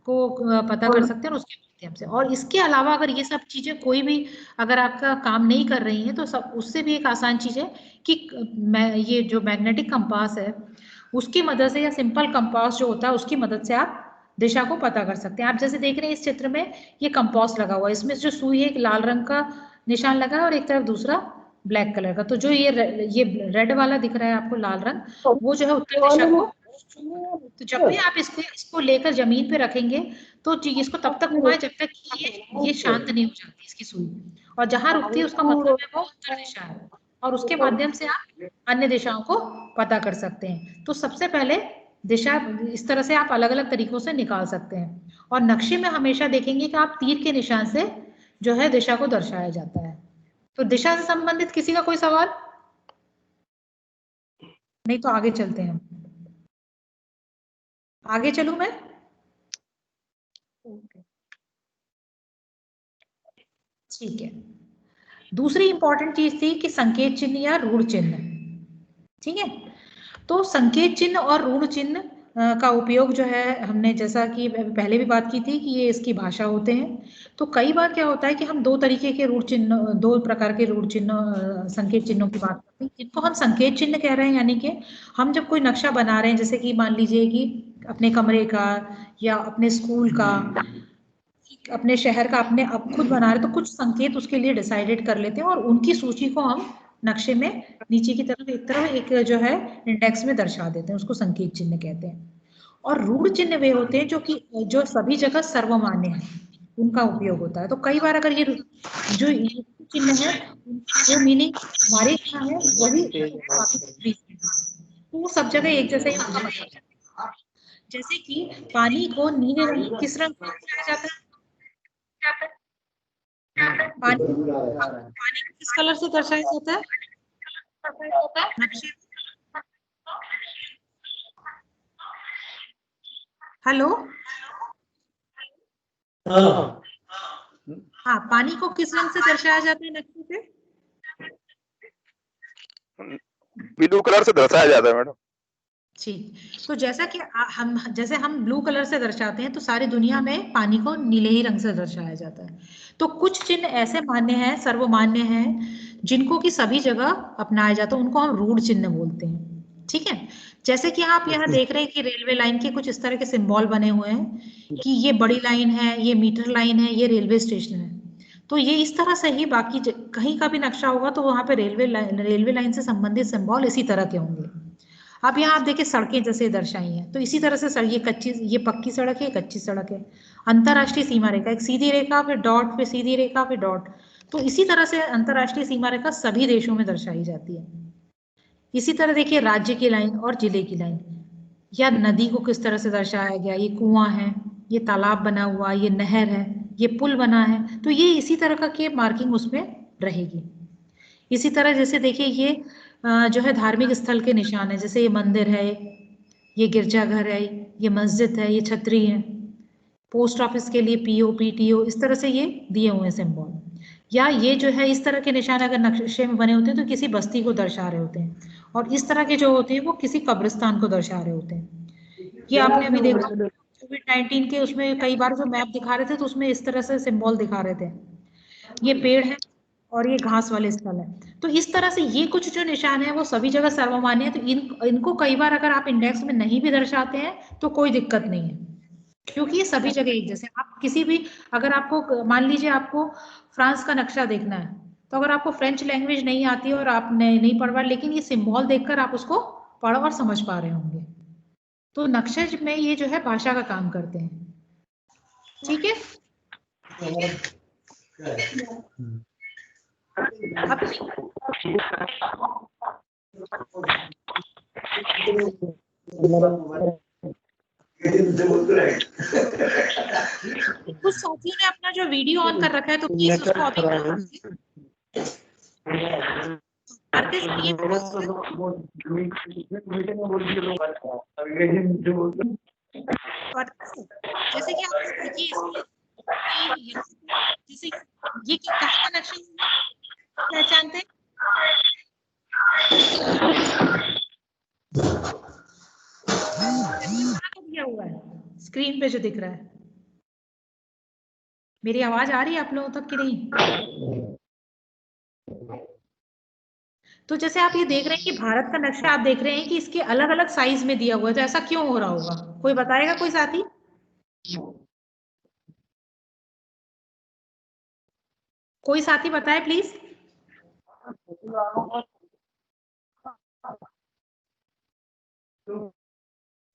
को पता कर सकते हैं और उसके माध्यम से। और इसके अलावा अगर ये सब चीजें कोई भी अगर आपका काम नहीं कर रही है तो सब उससे भी एक आसान चीज है कि ये जो मैग्नेटिक कंपास है उसकी मदद से, या सिंपल कंपास जो होता है उसकी मदद से आप दिशा को पता कर सकते हैं। आप जैसे देख रहे हैं इस चित्र में ये कंपास लगा हुआ है, इसमें जो सुई है एक लाल रंग का निशान लगा है और एक तरफ दूसरा ब्लैक कलर का। तो जो ये रेड वाला दिख रहा है आपको लाल रंग, वो जो है उत्तर दिशा को। तो जब भी आप इसको लेकर जमीन पे रखेंगे तो इसको तब तक घुमाएं जब तक कि ये शांत नहीं हो जाती इसकी सुई, और जहां रुकती है उसका मतलब है वो उत्तर दिशा है, और उसके माध्यम से आप अन्य दिशाओं को पता कर सकते हैं। तो सबसे पहले दिशा इस तरह से आप अलग अलग तरीकों से निकाल सकते हैं। और नक्शे में हमेशा देखेंगे कि आप तीर के निशान से जो है दिशा को दर्शाया जाता है। तो दिशा से संबंधित किसी का कोई सवाल? नहीं तो आगे चलते हैं, आगे चलूं मैं? ठीक है। दूसरी इंपॉर्टेंट चीज थी कि संकेत चिन्ह या ऋण चिन्ह। ठीक है, तो संकेत चिन्ह और ऋण चिन्ह का उपयोग जो है, हमने जैसा कि पहले भी बात की थी कि ये इसकी भाषा होते हैं। तो कई बार क्या होता है कि हम दो तरीके के ऋण चिन्ह, दो प्रकार के ऋण चिन्ह संकेत चिन्हों की बात करते हैं, जिनको हम संकेत चिन्ह कह रहे हैं। यानी कि हम जब कोई नक्शा बना रहे हैं, जैसे कि मान लीजिए कि अपने कमरे का या अपने स्कूल का, अपने शहर का, अपने अब खुद बना रहे, तो कुछ संकेत उसके लिए डिसाइडेड कर लेते हैं और उनकी सूची को हम नक्शे में नीचे की तरफ एक जो है इंडेक्स में दर्शा देते हैं, उसको संकेत चिन्ह कहते हैं। और ऋण चिन्ह वे होते हैं जो सभी जगह सर्वमान्य है, उनका उपयोग होता है। तो कई बार अगर ये जो ये चिन्ह है वो मीनिंग हमारे यहाँ है वही बाकी तो वो सब जगह एक जैसा ही होता है। जैसे कि पानी को नीले रंग किस रंग से दर्शाया जाता है? पानी पानी को किस कलर से दर्शाया जाता है नक्शे? हेलो, हाँ, पानी को किस रंग से दर्शाया जाता है नक्शे पे? ब्लू कलर से दर्शाया जाता है मैडम। ठीक, तो जैसा कि हम ब्लू कलर से दर्शाते हैं तो सारी दुनिया में पानी को नीले ही रंग से दर्शाया जाता है। तो कुछ चिन्ह ऐसे मान्य हैं, सर्वमान्य हैं, जिनको कि सभी जगह अपनाया जाता है, उनको हम रूढ़ चिन्ह बोलते हैं। ठीक है, जैसे कि आप यहाँ देख रहे हैं कि रेलवे लाइन के कुछ इस तरह के सिंबल बने हुए हैं कि ये बड़ी लाइन है, ये मीटर लाइन है, ये रेलवे स्टेशन है। तो ये इस तरह से ही बाकी कहीं का भी नक्शा होगा तो वहां पे रेलवे लाइन से संबंधित सिंबल इसी तरह के होंगे। अब यहाँ आप देखिए सड़कें जैसे दर्शाई हैं, तो इसी तरह से ये पक्की सड़क है, कच्ची सड़क है। अंतरराष्ट्रीय सीमा रेखा एक सीधी रेखा, फिर डॉट, फिर सीधी रेखा, फिर डॉट। तो इसी तरह से अंतरराष्ट्रीय सीमा रेखा सभी देशों में दर्शाई जाती है। इसी तरह देखिए राज्य की लाइन और जिले की लाइन, या नदी को किस तरह से दर्शाया गया, ये कुआं है, ये तालाब बना हुआ, ये नहर है, ये पुल बना है। तो ये इसी तरह का के मार्किंग उसमें रहेगी। इसी तरह जैसे देखिए ये जो है धार्मिक स्थल के निशान है, जैसे ये मंदिर है, ये गिरजाघर है, ये मस्जिद है, ये छतरी है। पोस्ट ऑफिस के लिए पीओ, पीटीओ, इस तरह से ये दिए हुए हैं सिंबल। या ये जो है इस तरह के निशान अगर नक्शे में बने होते हैं तो किसी बस्ती को दर्शा रहे होते हैं, और इस तरह के जो होते हैं वो किसी कब्रिस्तान को दर्शा रहे होते हैं। ये आपने अभी देखा कोविड-19 के उसमें कई बार जो मैप दिखा रहे थे तो उसमें इस तरह से सिंबल दिखा रहे थे, ये पेड़ है और ये घास वाले स्थल है। तो इस तरह से ये कुछ जो निशान है वो सभी जगह सर्वमान्य है। तो इनको कई बार अगर आप इंडेक्स में नहीं भी दर्शाते हैं तो कोई दिक्कत नहीं है, क्योंकि ये सभी जगह एक जैसे। आप किसी भी, अगर आपको मान लीजिए आपको फ्रांस का नक्शा देखना है, तो अगर आपको फ्रेंच लैंग्वेज नहीं आती है और आपने नहीं पढ़ पा, लेकिन ये सिंबल देखकर आप उसको पढ़ और समझ पा रहे होंगे। तो नक्शे में ये जो है भाषा का काम करते हैं। ठीक है, कुछ साथियों ने अपना जो वीडियो ऑन कर रखा है तो प्लीज उसको अभी कर दीजिए। करते सर ये जैसे कि आप देखिए इसमें कि जैसे ये कहाँ का नक्शा पहचानते हैं? दिया हुआ है स्क्रीन पे जो दिख रहा है। मेरी आवाज आ रही है आप लोगों तक कि नहीं? तो जैसे आप ये देख रहे हैं कि भारत का नक्शा आप देख रहे हैं कि इसके अलग अलग साइज में दिया हुआ है, तो ऐसा क्यों हो रहा होगा? कोई बताएगा कोई साथी? कोई साथी बताए प्लीज।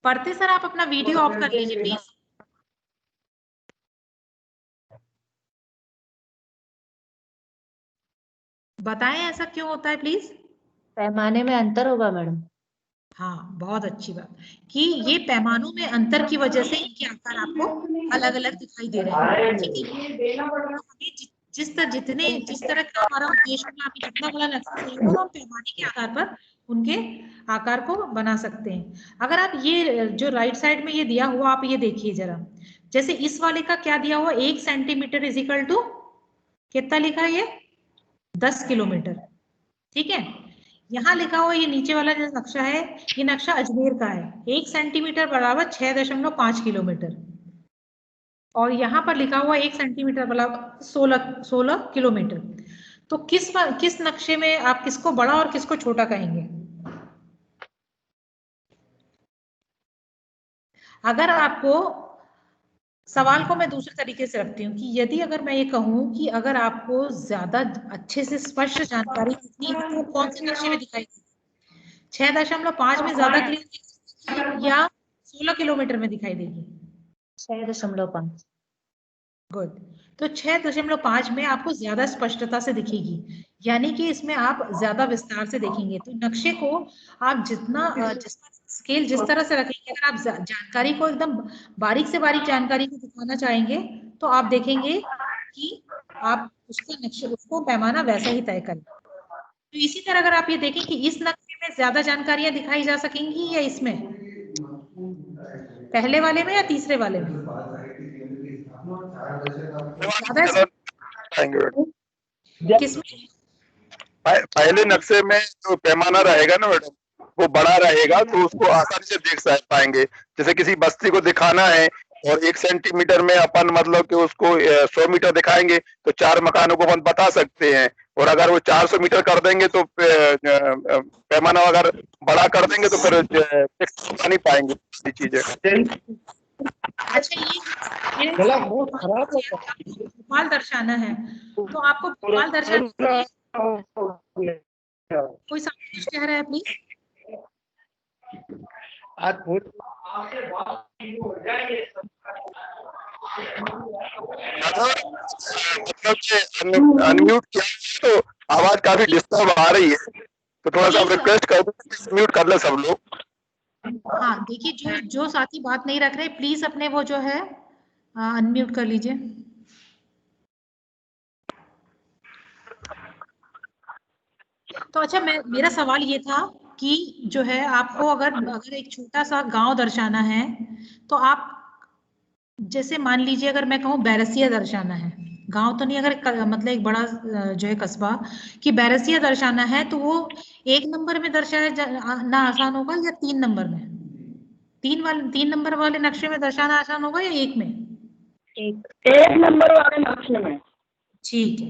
पढ़ते सर आप अपना वीडियो ऑफ कर लीजिए प्लीज। बताएं ऐसा क्यों होता है प्लीज। पैमाने में अंतर होगा मैडम। हाँ बहुत अच्छी बात कि ये पैमानों में अंतर की वजह से इनके आकार आपको अलग अलग दिखाई दे रहे हैं। ठीक है, जिस तरह का हमारा उद्देश्य है, आप जितना बड़ा नक्शा चाहिए तो हम पैमाने के आधार पर उनके आकार को बना सकते हैं। अगर आप ये जो राइट साइड में ये दिया हुआ आप ये देखिए जरा, जैसे इस वाले का क्या दिया हुआ 1 सेंटीमीटर इज इक्वल टू कितना लिखा है ये 10 किलोमीटर। ठीक है, यहाँ लिखा हुआ ये नीचे वाला जो नक्शा है ये नक्शा अजमेर का है, 1 सेंटीमीटर बराबर 6.5 किलोमीटर और यहाँ पर लिखा हुआ 1 सेंटीमीटर बराबर 16 किलोमीटर। तो किस नक्शे में आप किसको बड़ा और किसको छोटा कहेंगे? अगर आपको सवाल को मैं दूसरे तरीके से रखती हूँ कि यदि अगर मैं ये कहूँ कि अगर आपको ज्यादा अच्छे से स्पष्ट जानकारी कितनी है तो कौन से नक्शे में दिखाई देगी? 6.5 में ज्यादा क्लियर या 16 किलोमीटर में दिखाई देगी? 6.5। गुड, तो 6.5 में आपको ज्यादा स्पष्टता से दिखेगी, यानी कि इसमें आप ज्यादा विस्तार से देखेंगे। तो नक्शे को आप जितना स्केल जिस तरह से रखेंगे, अगर आप जानकारी को एकदम बारीक से बारीक जानकारी को दिखाना चाहेंगे तो आप देखेंगे कि आप उसको पैमाना वैसा ही तय करें। तो इसी तरह अगर आप ये देखें कि इस नक्शे में ज्यादा जानकारियां दिखाई जा सकेंगी या इसमें, पहले वाले में या तीसरे वाले में? किसमें? पहले नक्शे में जो पैमाना रहेगा ना मैडम वो बड़ा रहेगा तो उसको आसानी से देख पाएंगे। जैसे किसी बस्ती को दिखाना है और 1 सेंटीमीटर में अपन मतलब कि उसको 100 मीटर दिखाएंगे तो 4 मकानों को अपन बता सकते हैं, और अगर वो 400 मीटर कर देंगे तो पैमाना अगर बड़ा कर देंगे तो फिर बता नहीं पाएंगे चीजें। अच्छा, ये भोपाल दर्शाना है तो आपको भोपाल दर्शाना कोई कुछ कह रहा है प्लीज? मतलब अनम्यूट किया तो आवाज काफी डिस्टर्ब आ रही है, तो थोड़ा सा रिक्वेस्ट कर दो म्यूट कर ले सब लोग। हाँ देखिए, जो साथी बात नहीं रख रहे प्लीज अपने वो जो है अनम्यूट कर लीजिए। तो अच्छा, मेरा सवाल ये था कि जो है आपको अगर एक छोटा सा गांव दर्शाना है तो आप जैसे मान लीजिए अगर मैं कहूँ बैरसिया दर्शाना है, गांव तो नहीं, अगर मतलब एक बड़ा जो है कस्बा कि बैरसिया दर्शाना है तो वो 1 नंबर में दर्शाया ना आसान होगा या 3 नंबर में? 3 नंबर वाले नक्शे में दर्शाना आसान होगा या 1 में? 1 नंबर वाले नक्शे में। ठीक है,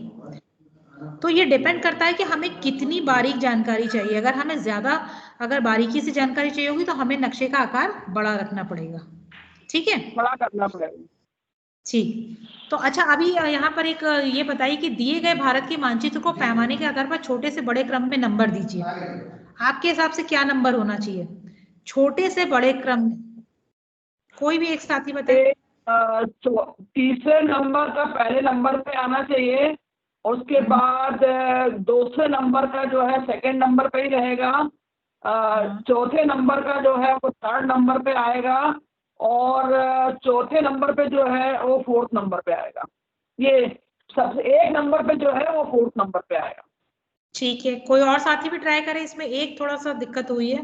तो ये डिपेंड करता है कि हमें कितनी बारीक जानकारी चाहिए। अगर हमें ज्यादा बारीकी से जानकारी चाहिए होगी तो हमें नक्शे का आकार बड़ा रखना पड़ेगा। ठीक है, बड़ा करना पड़ेगा। ठीक। तो अच्छा, अभी यहाँ पर एक ये बताइए कि दिए गए भारत के मानचित्र को पैमाने के आधार पर छोटे से बड़े क्रम में नंबर दीजिए। आपके हिसाब से क्या नंबर होना चाहिए छोटे से बड़े क्रम में? कोई भी एक साथी बताए। तीसरे नंबर का पहले नंबर पे आना चाहिए, उसके बाद दूसरे नंबर का जो है सेकंड नंबर पे ही रहेगा, चौथे नंबर का जो है वो 3rd नंबर पे आएगा, और चौथे नंबर पे जो है वो 4th नंबर पे आएगा। ये सबसे 1 नंबर पे जो है वो 4th नंबर पे आएगा। ठीक है, कोई और साथी भी ट्राई करे, इसमें एक थोड़ा सा दिक्कत हुई है,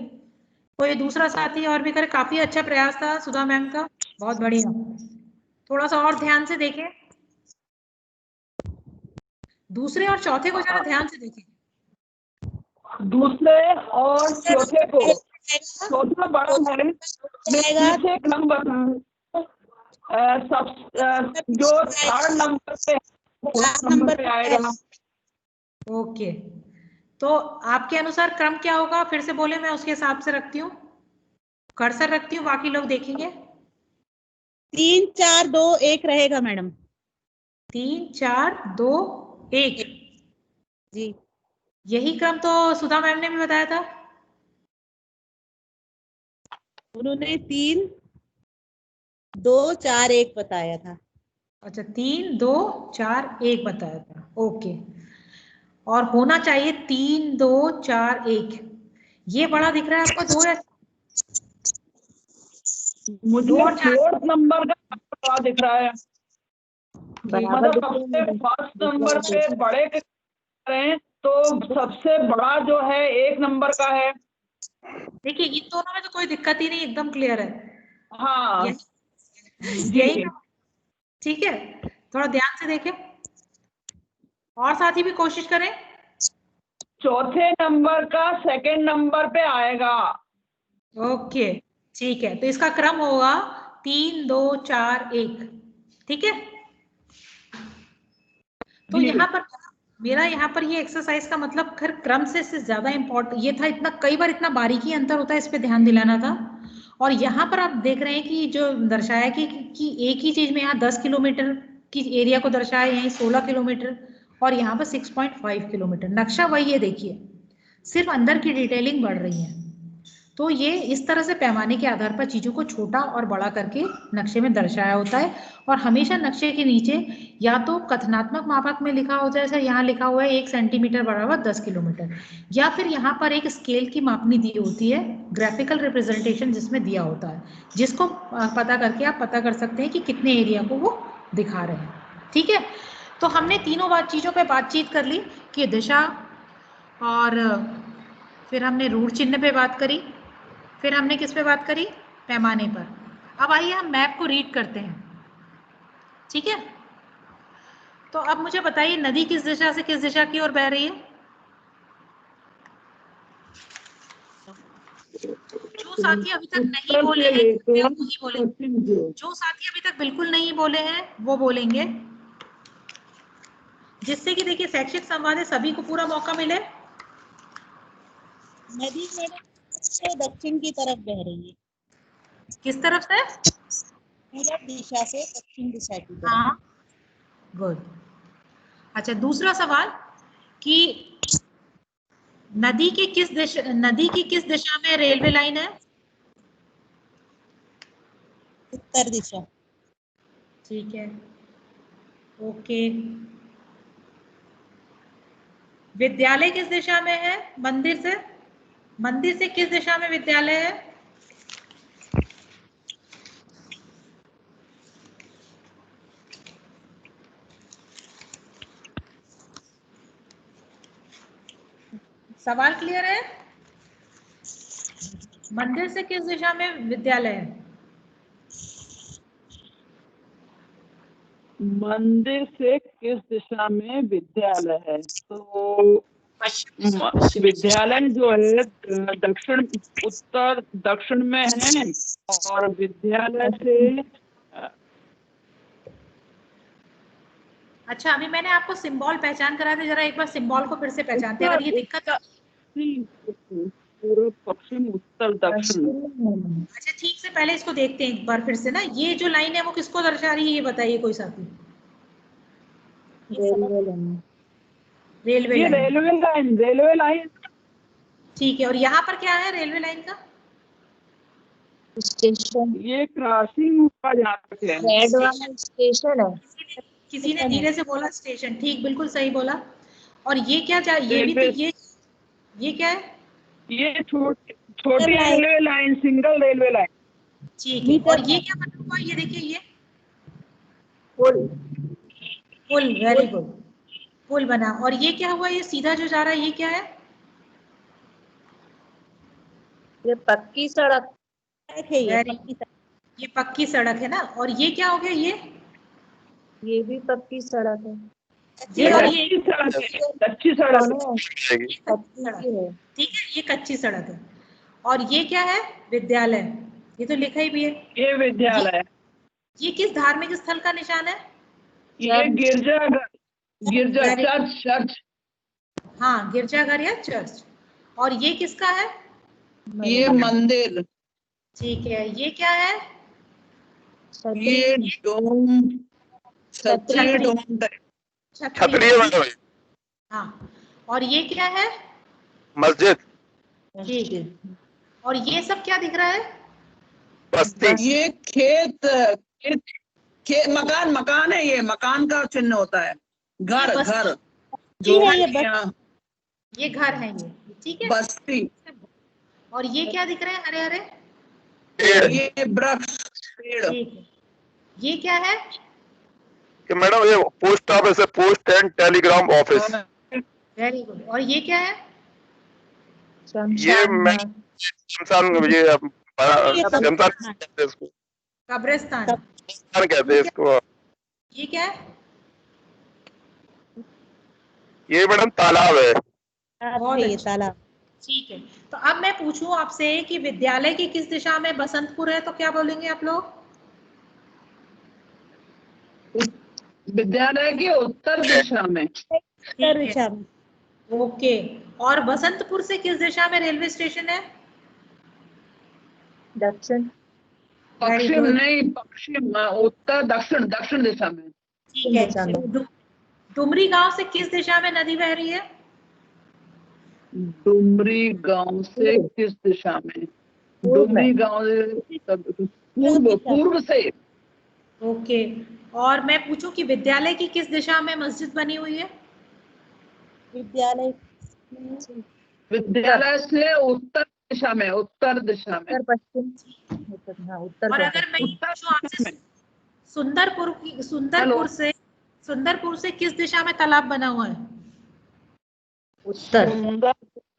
कोई दूसरा साथी और भी करे। काफी अच्छा प्रयास था सुधा मैम का, बहुत बढ़िया। थोड़ा सा और ध्यान से देखें, दूसरे और चौथे को जरा ध्यान से देखें। दूसरे और चौथे को, चौथा बड़ा है, पीछे 1 नंबर सब जो 3rd नंबर पे 4th नंबर पे आएगा। ओके, तो आपके अनुसार क्रम क्या होगा, फिर से बोले, मैं उसके हिसाब से रखती हूँ, कर्सर रखती हूँ, बाकी लोग देखेंगे। 3 4 2 1 रहेगा मैडम। 3 4 2 1 जी, यही क्रम तो सुधा मैम ने भी बताया था। उन्होंने 3 2 4 1 बताया था। अच्छा, 3 2 4 1 बताया था, ओके। और होना चाहिए 3 2 4 1। ये बड़ा दिख रहा है आपको 2 या मुझे 4th नंबर का बड़ा दिख रहा है, बराबर मतलब सबसे फर्स्ट नंबर पे बड़े करें तो सबसे बड़ा जो है 1 नंबर का है। देखिए, इन दोनों में तो कोई दिक्कत ही नहीं, एकदम क्लियर है। हाँ यही, ठीक है, थोड़ा ध्यान से देखें, और साथी भी कोशिश करें। चौथे नंबर का 2nd नंबर पे आएगा। ओके, ठीक है, तो इसका क्रम होगा 3 2 4 1, ठीक है। तो यहाँ पर मेरा यहाँ पर ये एक्सरसाइज का मतलब खैर क्रम से ज्यादा इम्पोर्टेंट ये था, इतना कई बार इतना बारीकी अंतर होता है, इस पे ध्यान दिलाना था। और यहाँ पर आप देख रहे हैं कि जो दर्शाया कि एक ही चीज में यहाँ 10 किलोमीटर की एरिया को दर्शाया, यहीं 16 किलोमीटर, और यहाँ पर 6.5 किलोमीटर। नक्शा वही है, देखिए, सिर्फ अंदर की डिटेलिंग बढ़ रही है। तो ये इस तरह से पैमाने के आधार पर चीजों को छोटा और बड़ा करके नक्शे में दर्शाया होता है। और हमेशा नक्शे के नीचे या तो कथनात्मक मापक में लिखा हो, जैसे यहाँ लिखा हुआ है 1 सेंटीमीटर बराबर 10 किलोमीटर, या फिर यहाँ पर एक स्केल की मापनी दी होती है, ग्राफिकल रिप्रेजेंटेशन जिसमें दिया होता है, जिसको पता करके आप पता कर सकते हैं कि कितने एरिया को वो दिखा रहे हैं, ठीक है। तो हमने तीनों चीजों पर बातचीत कर ली कि दिशा, और फिर हमने रूट चिन्ह पे बात करी, फिर हमने किस पे बात करी, पैमाने पर। अब आइए हम मैप को रीड करते हैं, ठीक है। तो अब मुझे बताइए, नदी किस दिशा से किस दिशा की ओर बह रही है? जो साथी अभी तक नहीं बोले हैं वही बोलेंगे, जो साथी अभी तक बिल्कुल नहीं बोले हैं वो बोलेंगे, जिससे कि देखिए शैक्षिक संवाद है, सभी को पूरा मौका मिले। नदी मैडम से दक्षिण की तरफ बह रही है। किस तरफ से? पूरब दिशा से दक्षिण दिशा की तरफ। हाँ, गुड। अच्छा, दूसरा सवाल कि नदी की किस दिशा में रेलवे लाइन है? उत्तर दिशा। ठीक है, ओके। विद्यालय किस दिशा में है? मंदिर से किस दिशा में विद्यालय है? सवाल क्लियर है? मंदिर से किस दिशा में विद्यालय है? मंदिर से किस दिशा में विद्यालय है? तो विद्यालय जो है उत्तर दक्षिण में है, और विद्यालय से अच्छा, अभी मैंने आपको सिंबल पहचान करा था, जरा एक बार सिंबल को फिर से पहचानते हैं, अगर ये दिक्कत। पूर्व पश्चिम उत्तर दक्षिण। अच्छा, ठीक से पहले इसको देखते हैं एक बार फिर से ना, ये जो लाइन है वो किसको दर्शा रही है, ये बताइए कोई साथी। Railway line. Railway line. ठीक है, और यहाँ पर क्या है रेलवे लाइन का? स्टेशन। ये क्रॉसिंग का जहाँ तक है, रेड वाला स्टेशन है। किसी ने धीरे से बोला स्टेशन, ठीक, बिल्कुल सही बोला। और ये क्या ये भी तो ये क्या है? ये छोटी railway line, single railway line. ठीक है, और ये क्या बना हुआ है? ये देखिए, ये पुल। पुल, वेरी गुड, पुल बना। और ये क्या हुआ? ये सीधा जो जा रहा है ये क्या है? ये पक्की सड़क। है ये Very पक्की सड़क। ये पक्की सड़क है ना। और ये क्या हो गया? ये भी पक्की सड़क है। ये और ये कच्ची सड़क है, कच्ची सड़क है। दोनों कच्ची पक्की सड़क, की है। ठीक है, ये कच्ची सड़क है। और ये क्या है? विद्यालय, ये तो लिखा ही भी है। ये विद्यालय है। ये किस धार्मिक स्थल का निशान है? ये गिरजाघर, गिरजा, Very- चर्च। हाँ, गिरजाघर या चर्च। और ये किसका है? ये मंदिर। ठीक है, ये क्या है? ये डोम, छतरी। डोम छतरी है मैडम, हाँ, और ये क्या है? मस्जिद, ठीक है। और ये सब क्या दिख रहा है? बस्ती, ये खेत, मकान है। ये मकान का चिन्ह होता है। घर, ये बस्ती। घर जी है ये ये घर है ये, ठीक है। बस्ती। और ये क्या दिख रहे हैं? हरे हरे, पेड़। ये वृक्ष, पेड़। ठीक है। ये क्या है? कि मैडम ये पोस्ट ऑफिस है, post and Telegram office. Very good. और ये क्या है? ये शमशान, ये शमशान कहते हैं इसको, कब्रिस्तान। शमशान कहते हैं इसको। ये क्या है? ये मैडम तालाब है। बहुत ये अच्छा। तालाब। ठीक है, तो अब मैं पूछूं आपसे कि विद्यालय की किस दिशा में बसंतपुर है, तो क्या बोलेंगे आप लोग? विद्यालय की उत्तर दिशा में। उत्तर दिशा में। ओके। और बसंतपुर से किस दिशा में रेलवे स्टेशन है? दक्षिण। पश्चिम नहीं, पश्चिम, उत्तर, दक्षिण, दक्षिण दिशा में। ठीक है। डुमरी गांव से किस दिशा में नदी बह रही है? डुमरी गांव से किस दिशा में? डुमरी गांव से पूर्व से। ओके। और मैं पूछूं कि विद्यालय की किस दिशा में मस्जिद बनी हुई है? विद्यालय विद्यालय से उत्तर दिशा में, उत्तर दिशा में। उत्तर पश्चिम। हाँ, उत्तर और अगर मैं ये पूछूं आपसे, सुंदरपुर से किस दिशा में तालाब बना हुआ है? उत्तर।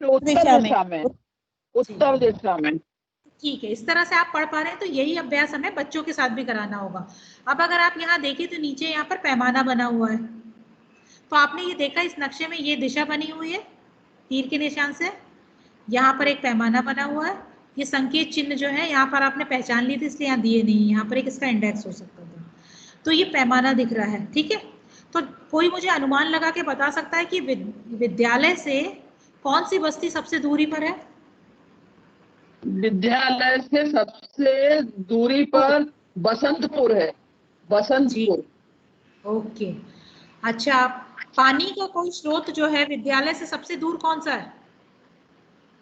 उत्तर दिशा में, उत्तर दिशा में। ठीक है, इस तरह से आप पढ़ पा रहे हैं, तो यही अभ्यास हमें बच्चों के साथ भी कराना होगा। अब अगर आप यहाँ देखें तो नीचे यहाँ पर पैमाना बना हुआ है, तो आपने ये देखा इस नक्शे में ये दिशा बनी हुई है तीर के निशान से, यहाँ पर एक पैमाना बना हुआ है, ये संकेत चिन्ह जो है यहाँ पर आपने पहचान ली थी इसलिए यहाँ दिए नहीं, यहाँ पर एक इसका इंडेक्स हो सकता था, तो ये पैमाना दिख रहा है, ठीक है। तो कोई मुझे अनुमान लगा के बता सकता है कि विद्यालय से कौन सी बस्ती सबसे दूरी पर है? विद्यालय से सबसे दूरी पर बसंतपुर है, बसंतपुर। ओके। अच्छा, पानी का कोई स्रोत जो है विद्यालय से सबसे दूर कौन सा है?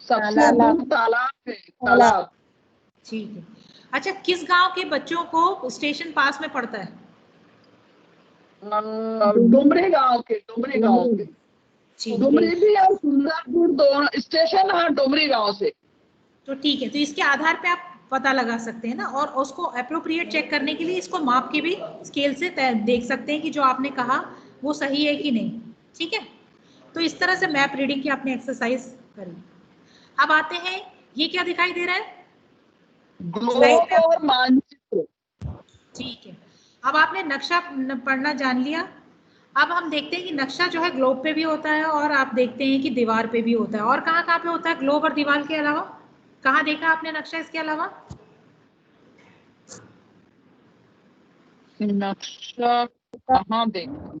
सबसे दूर तालाब है, तालाब। ठीक है। अच्छा, किस गांव के बच्चों को स्टेशन पास में पड़ता है? डुमरी गांव के, डुमरी गांव के। डुमरी भी और सुंदरपुर दोनों स्टेशन, हाँ, डुमरी गांव से। तो ठीक है, तो इसके आधार पे आप पता लगा सकते हैं ना, और उसको अप्रोप्रिएट चेक करने के लिए इसको माप के भी स्केल से देख सकते हैं कि जो आपने कहा वो सही है कि नहीं, ठीक है। तो इस तरह से मैप रीडिंग की आपने एक्सरसाइज करी। अब आते हैं, ये क्या दिखाई दे रहा है? ग्लोब और मानचित्र। ठीक है, अब आपने नक्शा पढ़ना जान लिया। अब हम देखते हैं कि नक्शा जो है ग्लोब पे भी होता है, और आप देखते हैं कि दीवार पे भी होता है। और कहाँ पे होता है ग्लोब और दीवार के अलावा? कहाँ देखा आपने नक्शा इसके अलावा? नक्शा कहाँ देखा?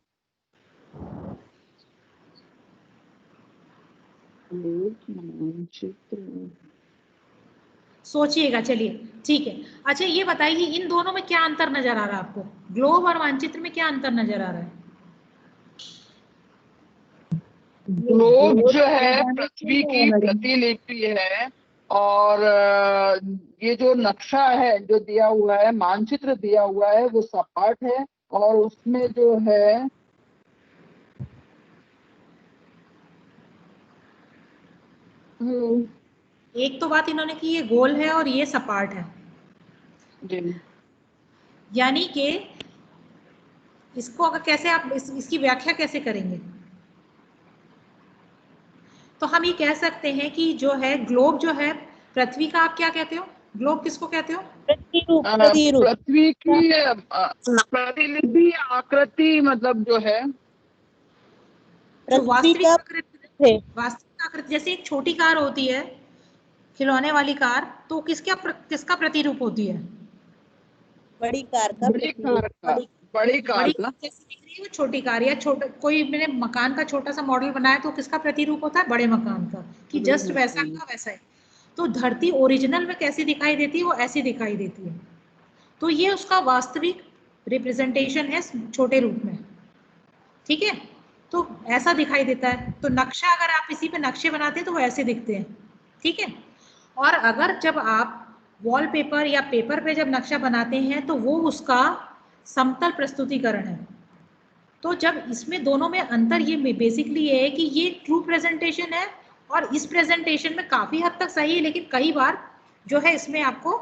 सोचिएगा, चलिए ठीक है। अच्छा, ये बताइए इन दोनों में क्या अंतर नजर आ रहा है आपको? ग्लोब और मानचित्र में क्या अंतर नजर आ रहा है? ग्लोब जो है पृथ्वी की प्रतिलिपि है, और ये जो नक्शा है जो दिया हुआ है, मानचित्र दिया हुआ है, वो सपाट है, और उसमें जो है एक तो बात इन्होंने की ये गोल है और ये सपाट है, जी। यानी कि इसको अगर कैसे आप इसकी व्याख्या कैसे करेंगे, तो हम ये कह सकते हैं कि जो है ग्लोब जो है पृथ्वी का, आप क्या कहते हो, ग्लोब किसको कहते हो? प्रतिरूप, प्रतिरूप। पृथ्वी की प्रतिनिधि आकृति मतलब जो है जो पृथ्वी वास्तविक का आकृति, है। वास्तविक आकृति, जैसे एक छोटी कार होती है, खिलौने वाली कार, तो किसका प्रतिरूप होती है? बड़ी कार का बड़ी कार का, बड़ी कार बड़ी का। जैसे दिख रही है वो छोटी कार, या छोटा कोई मैंने मकान का छोटा सा मॉडल बनाया तो किसका प्रतिरूप होता है? बड़े मकान का, कि जस्ट वैसा का वैसा है। तो धरती ओरिजिनल में कैसी दिखाई देती है? वो ऐसी दिखाई देती है। तो ये उसका वास्तविक रिप्रेजेंटेशन है छोटे रूप में, ठीक है। तो ऐसा दिखाई देता है। तो नक्शा अगर आप इसी पे नक्शे बनाते हैं तो वो ऐसे दिखते हैं, ठीक है। और अगर जब आप वॉलपेपर या पेपर पे जब नक्शा बनाते हैं तो वो उसका समतल प्रस्तुतिकरण है। तो जब इसमें दोनों में अंतर ये बेसिकली ये है कि ये ट्रू प्रेजेंटेशन है और इस प्रेजेंटेशन में काफी हद तक सही है, लेकिन कई बार जो है इसमें आपको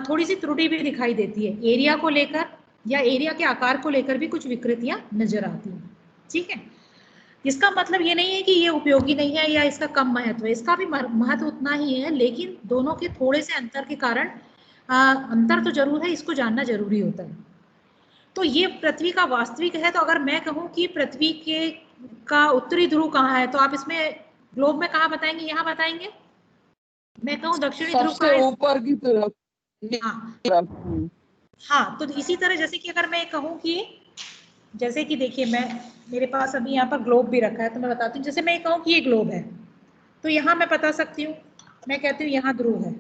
थोड़ी सी त्रुटि भी दिखाई देती है, एरिया को लेकर या एरिया के आकार को लेकर भी कुछ विकृतियां नजर आती हैं, ठीक है। इसका मतलब ये नहीं है कि ये उपयोगी नहीं है या इसका कम महत्व है, इसका भी महत्व उतना ही है, लेकिन दोनों के थोड़े से अंतर के कारण अंतर तो जरूर है, इसको जानना जरूरी होता है। तो ये पृथ्वी का वास्तविक है। तो अगर मैं कहूं कि पृथ्वी के का उत्तरी ध्रुव कहाँ है, तो आप इसमें ग्लोब में कहाँ बताएंगे? यहाँ बताएंगे। मैं कहूँ दक्षिणी ध्रुव सबसे कहाँ है? ऊपर की तरफ। हाँ हाँ, तो इसी तरह जैसे कि अगर मैं कहूँ कि जैसे कि देखिए, मैं मेरे पास अभी यहाँ पर ग्लोब भी रखा है, तो मैं बताती हूँ। जैसे मैं कहूँ कि ये ग्लोब है, तो यहाँ मैं बता सकती हूँ, मैं कहती हूँ यहाँ ध्रुव है।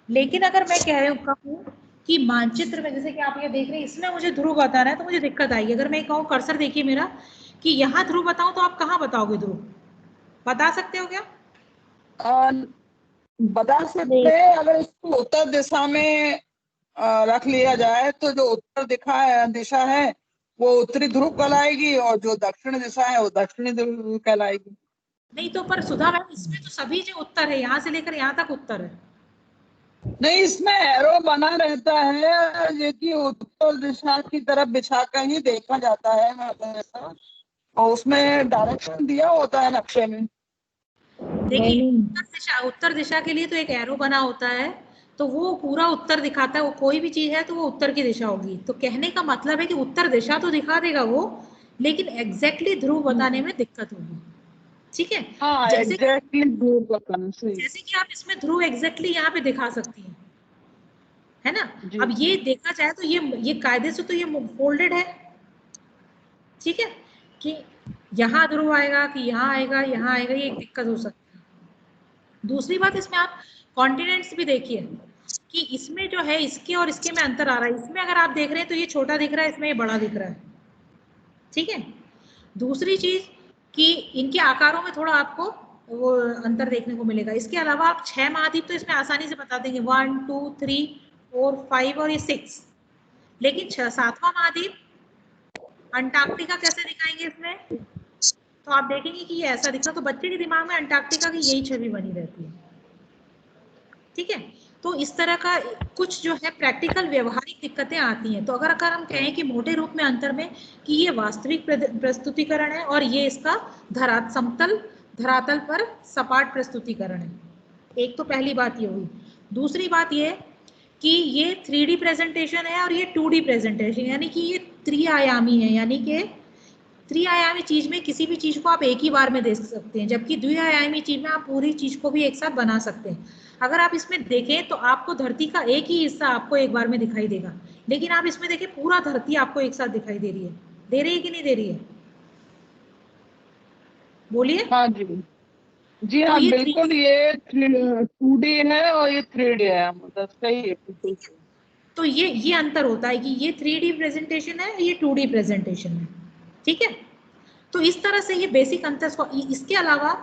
लेकिन अगर मैं कहूँ कि मानचित्र में, जैसे कि आप ये देख रहे हैं, इसमें मुझे ध्रुव बताना है, तो मुझे दिक्कत आएगी। अगर मैं कहूँ कर्सर देखिए मेरा, कि यहाँ ध्रुव बताऊं, तो आप कहाँ बताओगे ध्रुव? बता सकते हो क्या? बता सकते हैं, अगर इसको उत्तर दिशा में रख लिया जाए तो जो उत्तर दिशा है वो उत्तरी ध्रुव कहलाएगी और जो दक्षिण दिशा है वो दक्षिणी ध्रुव कहलाएगी। नहीं तो पर सुधा मैम, इसमें तो सभी जो उत्तर है, यहाँ से लेकर यहाँ तक उत्तर है। नहीं, इसमें एरो बना रहता है, जो कि उत्तर दिशा की तरफ बिछा कर ही देखा जाता है, और उसमें डायरेक्शन दिया होता है नक्शे में। देखिए, उत्तर दिशा के लिए तो एक एरो बना होता है, तो वो पूरा उत्तर दिखाता है। वो कोई भी चीज है तो वो उत्तर की दिशा होगी। तो कहने का मतलब है कि उत्तर दिशा तो दिखा देगा वो, लेकिन एग्जैक्टली ध्रुव बताने में दिक्कत होगी, ठीक है। हाँ, एग्जैक्टली ध्रुव बताना सही। जैसे कि आप इसमें ध्रुव एग्जैक्टली यहाँ पे दिखा सकती हैं, है ना। जी। अब ये देखा जाए तो ये कायदे से तो ये फोल्डेड है, ठीक है, कि यहाँ ध्रुव आएगा कि यहाँ आएगा, यहाँ आएगा, ये एक दिक्कत हो सकती है। दूसरी बात, इसमें आप कॉन्टिनेंट्स भी देखिए कि इसमें जो है इसके और इसके में अंतर आ रहा है। इसमें अगर आप देख रहे हैं तो ये छोटा दिख रहा है, इसमें ये बड़ा दिख रहा है, ठीक है। दूसरी चीज कि इनके आकारों में थोड़ा आपको वो अंतर देखने को मिलेगा। इसके अलावा आप 6 महाद्वीप तो इसमें आसानी से बता देंगे, 1 2 3 4 5 और ये 6। लेकिन 7वां महाद्वीप अंटार्कटिका कैसे दिखाएंगे इसमें? तो आप देखेंगे कि ये ऐसा दिखता, तो बच्चे के दिमाग में अंटार्कटिका की यही छवि बनी रहती है, ठीक है। तो इस तरह का कुछ जो है प्रैक्टिकल व्यवहारिक दिक्कतें आती हैं। तो अगर हम कहें कि मोटे रूप में अंतर में कि ये वास्तविक प्रस्तुतिकरण है और ये इसका समतल धरातल पर सपाट प्रस्तुतिकरण है। एक तो पहली बात ये हुई। दूसरी बात ये कि ये 3D प्रेजेंटेशन है और ये 2D प्रेजेंटेशन, यानी कि ये त्रिआयामी है, यानी कि त्रिआयामी चीज में किसी भी चीज को आप एक ही बार में देख सकते हैं, जबकि द्विआयामी चीज में आप पूरी चीज को भी एक साथ बना सकते हैं। अगर आप इसमें देखें तो आपको धरती का एक ही हिस्सा आपको एक बार में दिखाई देगा, लेकिन आप इसमें देखें पूरा धरती आपको एक साथ दिखाई दे रही है। दे रही है कि नहीं दे रही है? बोलिए। हाँ जी, जी तो हाँ, ये बिल्कुल, ये 2D है और ये 3D है, मतलब सही है, बिल्कुल। तो ये अंतर होता है कि ये 3D प्रेजेंटेशन है, ये 2D प्रेजेंटेशन है, ठीक है। तो इस तरह से ये बेसिक अंतर। इसके अलावा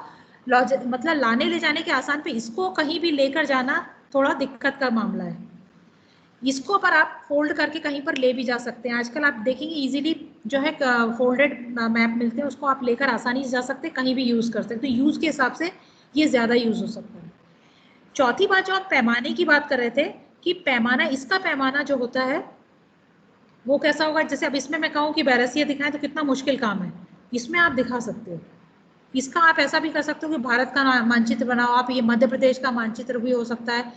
मतलब लाने ले जाने के आसान पे इसको कहीं भी लेकर जाना थोड़ा दिक्कत का मामला है। इसको पर आप फोल्ड करके कहीं पर ले भी जा सकते हैं। आजकल आप देखेंगे इजीली जो है फोल्डेड मैप मिलते हैं, उसको आप लेकर आसानी से जा सकते हैं, कहीं भी यूज कर सकते हैं। तो यूज के हिसाब से ये ज्यादा यूज हो सकता है। चौथी बात जो हम पैमाने की बात कर रहे थे कि पैमाना, इसका पैमाना जो होता है वो कैसा होगा। जैसे अब इसमें मैं कहूँ कि बैरसिया दिखाएं तो कितना मुश्किल काम है, इसमें आप दिखा सकते हो। इसका आप ऐसा भी कर सकते हो कि भारत का मानचित्र बनाओ आप, ये मध्य प्रदेश का मानचित्र भी हो सकता है,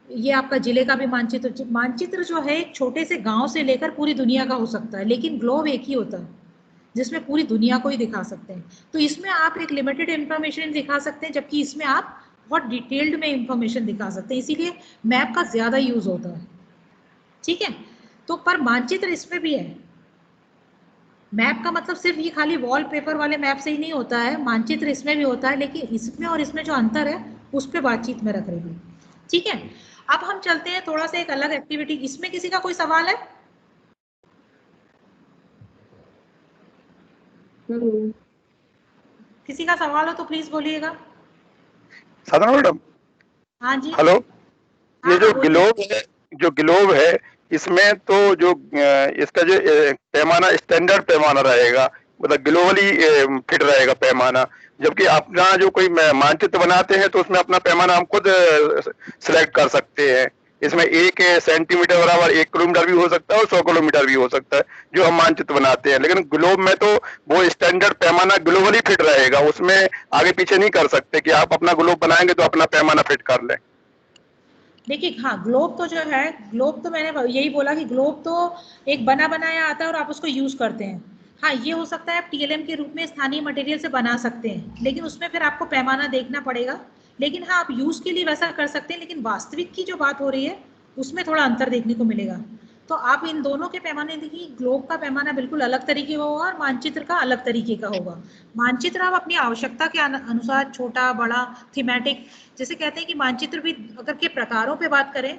ये आपका जिले का भी मानचित्र। मानचित्र जो है एक छोटे से गांव से लेकर पूरी दुनिया का हो सकता है, लेकिन ग्लोब एक ही होता है जिसमें पूरी दुनिया को ही दिखा सकते हैं। तो इसमें आप एक लिमिटेड इंफॉर्मेशन दिखा सकते हैं, जबकि इसमें आप बहुत डिटेल्ड में इंफॉर्मेशन दिखा सकते हैं, इसीलिए मैप का ज्यादा यूज होता है। ठीक है, तो पर मानचित्र इसमें भी है। मैप का मतलब सिर्फ ये खाली वॉलपेपर वाले मैप से ही नहीं होता है, मानचित्र इसमें भी होता है, लेकिन इसमें और इसमें जो अंतर है उस पर बातचीत में रख रही हूँ। ठीक है, अब हम चलते हैं थोड़ा सा एक अलग एक्टिविटी। इसमें किसी का कोई सवाल है? किसी का सवाल हो तो प्लीज बोलिएगा। साधना मैडम, हाँ जी, हेलो। ये जो बोलिए। ग्लोब है इसमें तो जो इसका जो पैमाना स्टैंडर्ड पैमाना रहेगा, मतलब ग्लोबली फिट रहेगा पैमाना, जबकि अपना जो कोई मानचित्र बनाते हैं तो उसमें अपना पैमाना हम खुद सिलेक्ट कर सकते हैं। इसमें 1 सेंटीमीटर बराबर 1 किलोमीटर भी हो सकता है और 100 किलोमीटर भी हो सकता है जो हम मानचित्र बनाते हैं, लेकिन ग्लोब में तो वो स्टैंडर्ड पैमाना ग्लोबली फिट रहेगा, उसमें आगे पीछे नहीं कर सकते कि आप अपना ग्लोब बनाएंगे तो अपना पैमाना फिट कर लें। देखिए, हाँ, ग्लोब तो जो है, ग्लोब तो मैंने यही बोला कि ग्लोब तो एक बना बनाया आता है और आप उसको यूज करते हैं। हाँ, ये हो सकता है आप टीएलएम के रूप में स्थानीय मटेरियल से बना सकते हैं, लेकिन उसमें फिर आपको पैमाना देखना पड़ेगा। लेकिन हाँ, आप यूज के लिए वैसा कर सकते हैं, लेकिन वास्तविक की जो बात हो रही है उसमें थोड़ा अंतर देखने को मिलेगा। तो आप इन दोनों के पैमाने देखिए, ग्लोब का पैमाना बिल्कुल अलग तरीके का होगा और मानचित्र का अलग तरीके का होगा। मानचित्र आप अपनी आवश्यकता के अनुसार छोटा बड़ा थीमेटिक, जैसे कहते हैं कि मानचित्र भी अगर के प्रकारों पे बात करें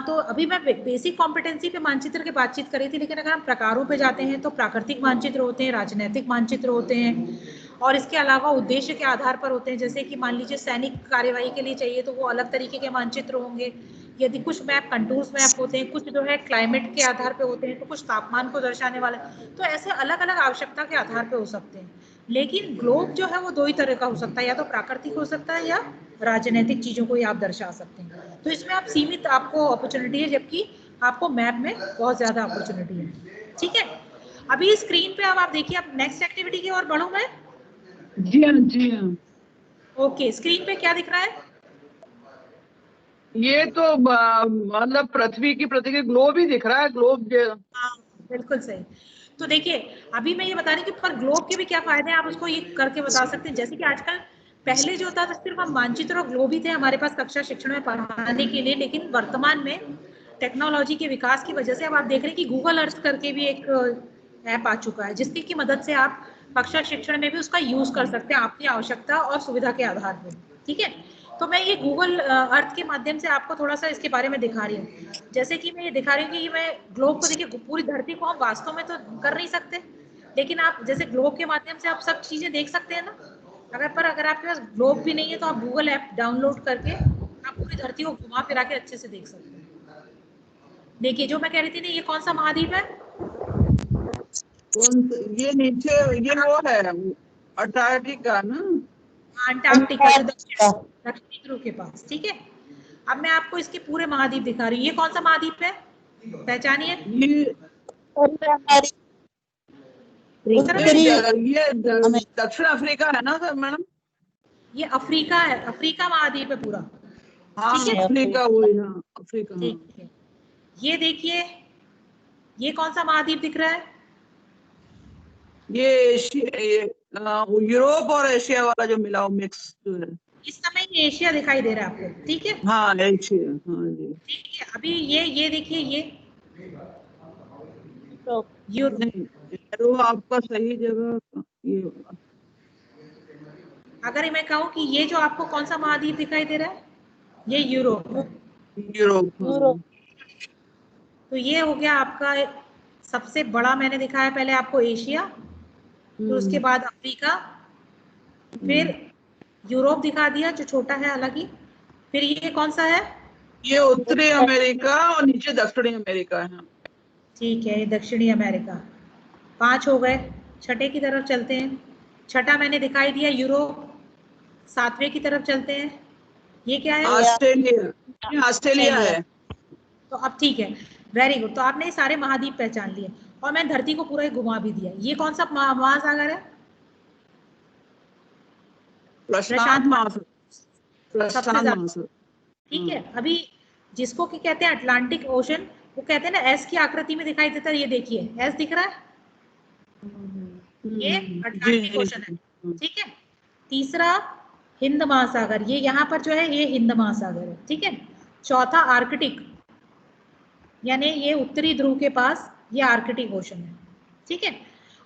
तो अभी मैं बेसिक कॉम्पिटेंसी पे मानचित्र की बातचीत करी थी, लेकिन अगर हम प्रकारों पे जाते हैं तो प्राकृतिक मानचित्र होते हैं, राजनीतिक मानचित्र होते हैं, और इसके अलावा उद्देश्य के आधार पर होते हैं। जैसे कि मान लीजिए सैनिक कार्यवाही के लिए चाहिए तो वो अलग तरीके के मानचित्र होंगे। यदि कुछ मैप कंटूर्स मैप होते हैं, कुछ जो है क्लाइमेट के आधार पे होते हैं, तो कुछ तापमान को दर्शाने वाले, तो ऐसे अलग अलग आवश्यकता के आधार पे हो सकते हैं। लेकिन ग्लोब जो है वो 2 ही तरह का हो सकता है, या तो प्राकृतिक हो सकता है या राजनीतिक चीजों को ही आप दर्शा सकते हैं। तो इसमें आप सीमित आपको अपॉर्चुनिटी है, जबकि आपको मैप में बहुत ज्यादा अपॉर्चुनिटी है। ठीक है, अभी स्क्रीन पे अब आप देखिए, अब नेक्स्ट एक्टिविटी की ओर बढ़ूं मैं। जी हाँ, जी हाँ। ओके, स्क्रीन पे क्या दिख रहा है? ये तो मतलब पृथ्वी की ग्लोब ही दिख रहा है, ग्लोब। हाँ, बिल्कुल सही। तो देखिए, अभी मैं ये बता रही हूँ कि पर ग्लोब के भी क्या फायदे हैं, आप उसको ये करके बता सकते हैं। जैसे कि आजकल पहले जो होता था सिर्फ हम मानचित्र और ग्लोब ही थे हमारे पास कक्षा शिक्षण में पढ़ाने के लिए, लेकिन वर्तमान में टेक्नोलॉजी के विकास की वजह से अब आप देख रहे हैं कि गूगल अर्थ करके भी एक ऐप आ चुका है, जिसकी की मदद से आप कक्षा शिक्षण में भी उसका यूज कर सकते हैं अपनी आवश्यकता और सुविधा के आधार पर। ठीक है, तो मैं ये गूगल अर्थ के माध्यम से आपको थोड़ा सा इसके बारे में दिखा रही हूँ। जैसे कि मैं ये दिखा रही हूँ कि मैं ग्लोब को देखिए, पूरी धरती को हम वास्तव में तो कर नहीं सकते, लेकिन आप जैसे ग्लोब के माध्यम से आप सब चीजें देख सकते हैं ना। अगर आपके पास ग्लोब भी नहीं है तो आप गूगल ऐप डाउनलोड करके आप पूरी धरती को घुमा फिरा के अच्छे से देख सकते हैं। देखिए, जो मैं कह रही थी ना, ये कौन सा महाद्वीप है? ये नीचे ये वो है अंटार्कटिका ना, अंटार्कटिका, जो दक्षिणी ध्रुव के पास। ठीक है, अब मैं आपको इसके पूरे महाद्वीप दिखा रही हूँ। ये कौन सा महाद्वीप है, पहचानिए? ये दक्षिण अफ्रीका है ना सर मैडम? ये अफ्रीका है, अफ्रीका महाद्वीप है पूरा। हाँ, ठीक है, अफ्रीका वही, हाँ अफ्रीका। ठीक है, ये देखिए, ये कौन सा महाद्वीप दिख रहा है? ये यूरोप और एशिया वाला जो मिला हुआ मिक्स जो है। इस समय ये एशिया दिखाई दे रहा है आपको। ठीक है, हाँ एशिया, हाँ जी। ठीक है, अभी ये देखिए, ये यूरोप आपका सही जगह ये। अगर मैं कहूँ कि ये जो आपको कौन सा महाद्वीप दिखाई दे रहा है, ये यूरोप। तो ये हो गया आपका सबसे बड़ा, मैंने दिखाया पहले आपको एशिया, फिर उसके बाद अफ्रीका, फिर यूरोप दिखा दिया जो छोटा है हालांकि, फिर ये कौन सा है? ये उत्तरी अमेरिका और नीचे दक्षिणी अमेरिका है। ठीक है, ये दक्षिणी अमेरिका। 5 हो गए, छठे की तरफ चलते हैं। छठा मैंने दिखाई दिया यूरोप, 7वें की तरफ चलते हैं। ये क्या है? ऑस्ट्रेलिया, ऑस्ट्रेलिया है। तो अब ठीक है, वेरी गुड। तो आपने ये सारे महाद्वीप पहचान लिए और मैंने धरती को पूरा घुमा भी दिया। ये कौन सा महासागर है? प्रशांत महासागर। सबसे ज्यादा, ठीक है। अभी जिसको क्या कहते हैं अटलांटिक ओशन, वो कहते हैं ना एस की आकृति में दिखाई देता है। ये देखिए एस दिख रहा है, ये अटलांटिक ओशन है, ठीक है। तीसरा हिंद महासागर, ये यहाँ पर जो है ये हिंद महासागर है, ठीक है। चौथा आर्कटिक, यानी ये उत्तरी ध्रुव के पास ये आर्कटिक ओशन है, ठीक है।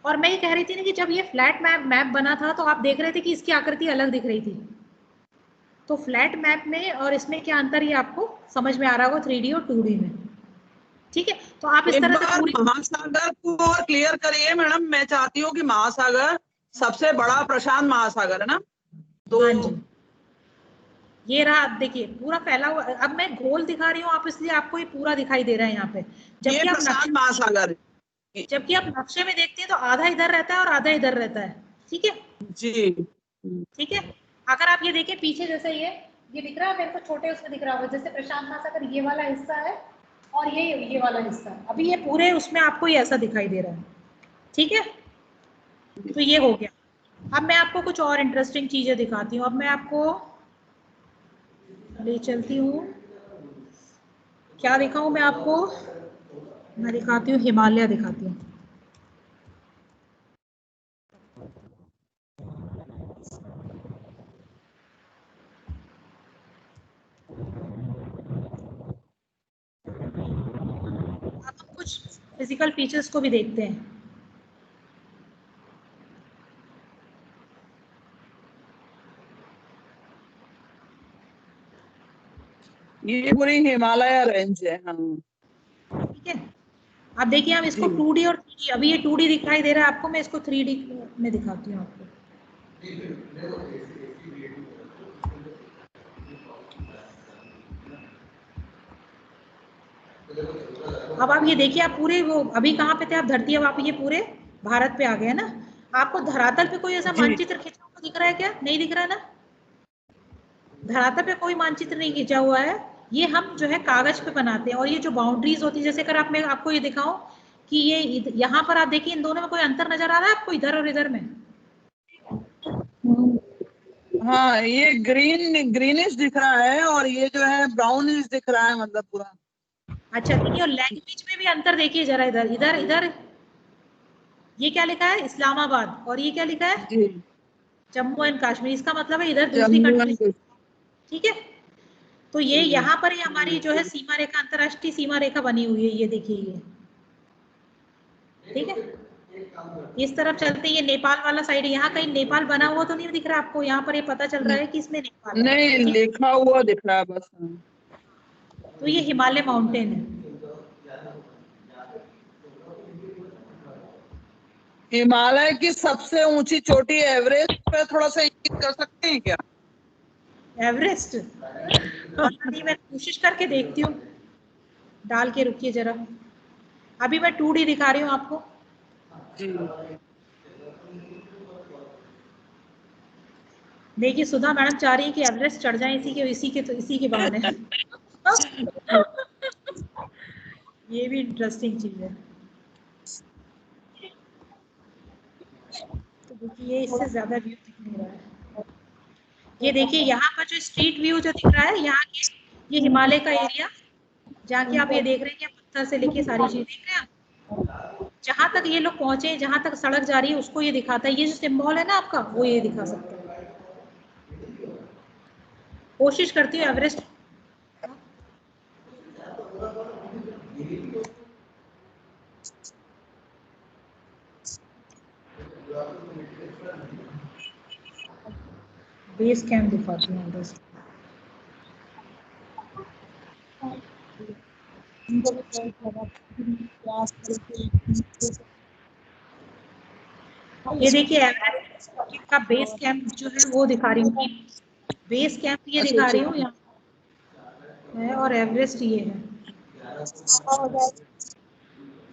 और मैं ये कह रही थी ना कि जब ये फ्लैट मैप बना था तो आप देख रहे थे कि इसकी आकृति अलग दिख रही थी। तो फ्लैट मैप में और इसमें क्या अंतर ये आपको समझ में आ रहा होगा 3D और 2D में, ठीक है। तो आप इस तरह से पूरी महासागर को और क्लियर करिए मैडम। मैं चाहती हूँ कि महासागर सबसे बड़ा प्रशांत महासागर है ना, तो हाँ जी, ये रहा। आप देखिए पूरा फैला हुआ। अब मैं गोल दिखा रही हूँ आप, इसलिए आपको ये पूरा दिखाई दे रहा है यहाँ पे। ये प्रशांत महासागर है। जबकि आप नक्शे में देखते हैं तो आधा इधर रहता है और आधा इधर रहता है, ठीक है जी, ठीक है। अगर आप ये देखें पीछे, जैसे ये दिख रहा है मेरे को, छोटे उसमें दिख रहा होगा, जैसे प्रशांत महासागर ये वाला हिस्सा है और ये वाला हिस्सा है। अभी ये पूरे उसमें आपको ये ऐसा दिखाई दे रहा है, ठीक है। तो ये हो गया। अब मैं आपको कुछ और इंटरेस्टिंग चीजें दिखाती हूँ। अब मैं आपको ले चलती हूँ, क्या दिखाऊं मैं आपको? मैं दिखाती हूँ हिमालय दिखाती हूँ। अब हम कुछ फिजिकल फीचर्स को भी देखते हैं। ये पूरी हिमालय रेंज है। हाँ, ठीक है। अब देखिए हम इसको 2D और 3D, अभी ये 2D दिखाई दे रहा है आपको, मैं इसको 3D में दिखाती हूँ आपको। अब आप ये देखिए, आप पूरे वो अभी कहाँ पे थे आप? धरती। अब आप ये पूरे भारत पे आ गए ना। आपको धरातल पे कोई ऐसा मानचित्र खींचा हुआ दिख रहा है क्या? नहीं दिख रहा ना, धरातल पे कोई मानचित्र नहीं खींचा हुआ है। ये हम जो है कागज पे बनाते हैं। और ये जो बाउंड्रीज होती है, जैसे अगर मैं आपको ये दिखाऊं कि ये यहाँ पर आप देखिए, इन दोनों में कोई अंतर नजर आ रहा है आपको, इधर और इधर में? हाँ, ये ग्रीनिश दिख रहा है और ये जो है ब्राउनिश दिख रहा है, मतलब पूरा। अच्छा देखिए, और लैंग्वेज में भी अंतर देखिए जरा, इधर इधर इधर ये क्या लिखा है? इस्लामाबाद। और ये क्या लिखा है? जम्मू एंड कश्मीर। इसका मतलब है इधर दूसरी कंट्री, ठीक है। तो ये यहाँ पर हमारी जो है सीमा रेखा, अंतरराष्ट्रीय सीमा रेखा बनी हुई है। ये देखिए ये, ठीक है। इस तरफ चलते हैं, ये नेपाल वाला साइड है। यहाँ कहीं नेपाल बना हुआ तो नहीं दिख रहा आपको? यहाँ पर ये पता चल रहा है कि इसमें नेपाल है। नहीं, लिखा हुआ दिख रहा है बस। तो ये हिमालय माउंटेन है। हिमालय की सबसे ऊंची चोटी एवरेस्ट पे थोड़ा सा इंगित कर सकते हैं क्या? एवरेस्ट? नहीं, मैं कोशिश करके देखती हूँ, डाल के रुकिए जरा। अभी मैं 2D दिखा रही हूँ आपको। देखिए सुधा मैडम चाह रही है कि एवरेस्ट चढ़ जाए इसी के बहाने। ये भी इंटरेस्टिंग चीज है। तो देखिए ये इससे ज्यादा व्यू दिख नहीं रहा है। ये देखिए यहाँ पर जो स्ट्रीट व्यू जो दिख रहा है, यहाँ के ये हिमालय का एरिया, जहाँ की आप ये देख रहे हैं कि पत्थर से लेके सारी चीज देख रहे हैं आप। जहां तक ये लोग पहुंचे, जहां तक सड़क जा रही है, उसको ये दिखाता है। ये जो सिंबल है ना आपका, वो ये दिखा सकता है। कोशिश करती हूँ एवरेस्ट। बेस कैंप दिखाती हूँ एवरेस्ट। ये देखिए एवरेस्ट का बेस कैंप जो है वो दिखा रही हूँ। बेस कैंप ये दिखा रही हूँ यहाँ है, और एवरेस्ट ये है।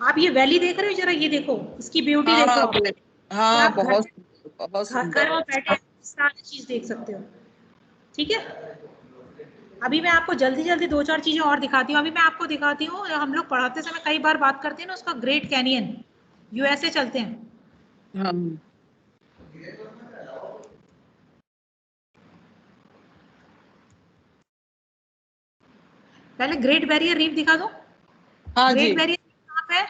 आप ये वैली देख रहे हो? जरा ये देखो, इसकी ब्यूटी देखो। हाँ, बहुत घर में बैठे सारी चीज देख सकते हो, ठीक है। अभी मैं आपको जल्दी जल्दी 2-4 चीजें और दिखाती हूँ। अभी मैं आपको दिखाती हूँ, हम लोग पढ़ाते समय कई बार बात करते हैं ना उसका, ग्रेट कैनियन, यूएसए चलते हैं। हाँ पहले ग्रेट बैरियर रीफ दिखा दो। हाँ ग्रेट जी, बैरियर कहाँ पे है?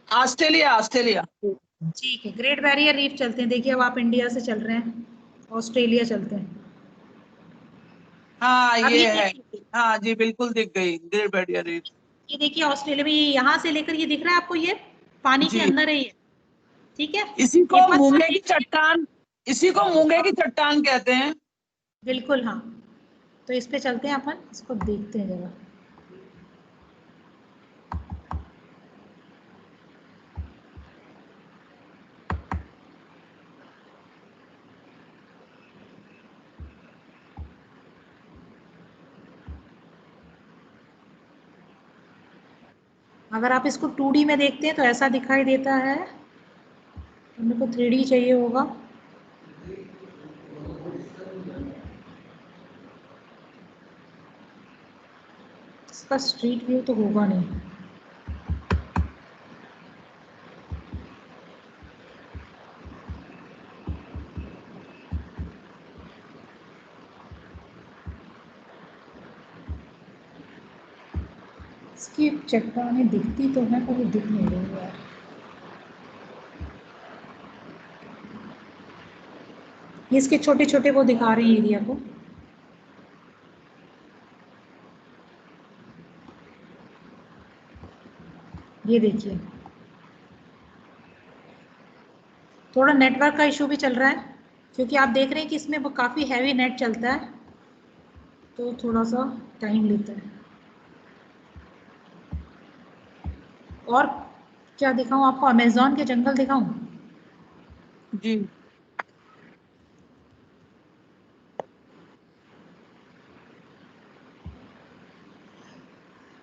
Australia Australia. ठीक है, ग्रेट बैरियर रीफ चलते हैं। देखिए अब आप इंडिया से चल रहे हैं, ऑस्ट्रेलिया चलते हैं। हाँ अब ये ये है, देखिए, हाँ जी बिल्कुल दिख गई ग्रेट बैरियर रीफ। ये देखिए ऑस्ट्रेलिया में, ये यहाँ से लेकर ये दिख रहा है आपको, ये पानी के जी, अंदर है ये, ठीक है। इसी ये को पथ मूंगे आप की देखिए, चट्टान, इसी को मूंगे की चट्टान कहते हैं। बिल्कुल हाँ। तो इस पे चलते हैं अपन, इसको देखते हैं जरा। अगर आप इसको 2D में देखते हैं तो ऐसा दिखाई देता है, मेरे को 3D चाहिए होगा। इसका स्ट्रीट व्यू तो होगा नहीं। इसकी चट्टानें दिखती तो हैं पर वो दिख नहीं रही यार। ये इसके छोटे छोटे वो दिखा रहे हैं एरिया को। ये देखिए, थोड़ा नेटवर्क का इशू भी चल रहा है, क्योंकि आप देख रहे हैं कि इसमें वो काफ़ी हैवी नेट चलता है, तो थोड़ा सा टाइम लेता है। और क्या दिखाऊं आपको, अमेज़न के जंगल दिखाऊं? जी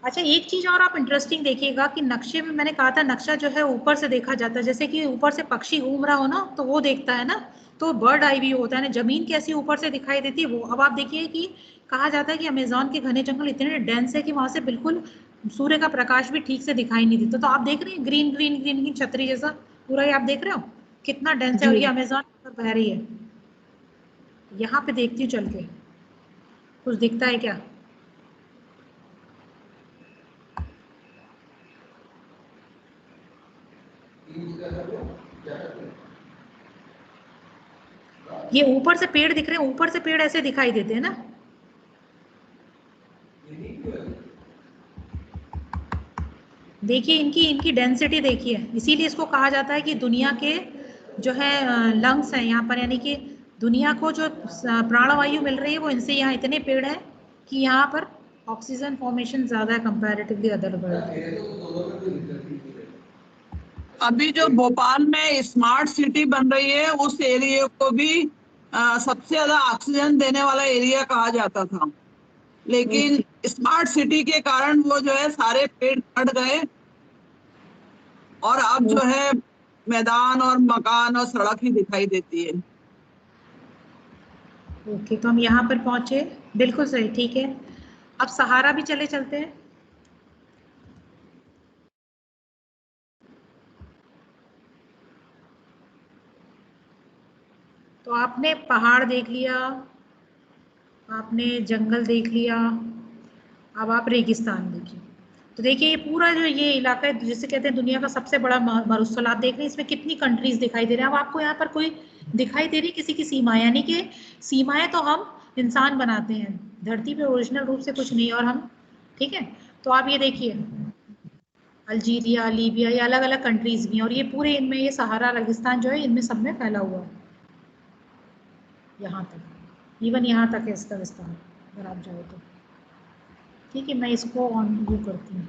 अच्छा, एक चीज और आप इंटरेस्टिंग देखिएगा कि नक्शे में मैंने कहा था, नक्शा जो है ऊपर से देखा जाता है, जैसे कि ऊपर से पक्षी घूम रहा हो ना तो वो देखता है ना, तो बर्ड आई व्यू होता है ना। जमीन कैसी ऊपर से दिखाई देती है वो। अब आप देखिए कि कहा जाता है कि अमेज़न के घने जंगल इतने डेंस है कि वहां से बिल्कुल सूर्य का प्रकाश भी ठीक से दिखाई नहीं देता। तो आप देख रहे हैं ग्रीन ग्रीन ग्रीन की छतरी जैसा पूरा ही, आप देख रहे हो कितना डेंस है, और जी। ये अमेज़न पर बह रही है। यहाँ पे देखती हूँ चल के, कुछ दिखता है क्या? ये ऊपर से पेड़ दिख रहे हैं, ऊपर से पेड़ ऐसे दिखाई देते हैं ना। देखिए इनकी इनकी डेंसिटी देखिए, इसीलिए इसको कहा जाता है कि दुनिया के जो है लंग्स हैं यहाँ पर, यानी कि दुनिया को जो प्राणवायु मिल रही है वो इनसे, यहाँ इतने पेड़ हैं कि यहाँ पर ऑक्सीजन फॉर्मेशन ज्यादा है कंपैरेटिवली अदर वर्ल्ड। अभी जो भोपाल में स्मार्ट सिटी बन रही है उस एरिया को भी सबसे ज्यादा ऑक्सीजन देने वाला एरिया कहा जाता था, लेकिन स्मार्ट सिटी के कारण वो जो है सारे पेड़ कट गए और अब जो है मैदान और मकान और सड़क ही दिखाई देती है। ओके, तो हम यहाँ पर पहुंचे, बिल्कुल सही, ठीक है। अब सहारा भी चले चलते हैं। तो आपने पहाड़ देख लिया, आपने जंगल देख लिया, अब आप रेगिस्तान देखिए। तो देखिए ये पूरा जो ये इलाका है जिसे कहते हैं दुनिया का सबसे बड़ा मरुस्थल, आप देख रहे हैं इसमें कितनी कंट्रीज दिखाई दे रहे हैं। अब आपको यहाँ पर कोई दिखाई दे रही किसी की सीमा, यानी कि सीमाएं तो हम इंसान बनाते हैं, धरती पे ओरिजिनल रूप से कुछ नहीं, और हम, ठीक है। तो आप ये देखिए अल्जीरिया, लीबिया, ये अलग अलग कंट्रीज भी हैं, और ये पूरे इनमें ये सहारा रेगिस्तान जो है इनमें सब में फैला हुआ है, यहाँ तक, इवन यहाँ तक है इसका विस्तार अगर आप जाओ तो। ठीक है, मैं इसको ऑन व्यू करती हूँ।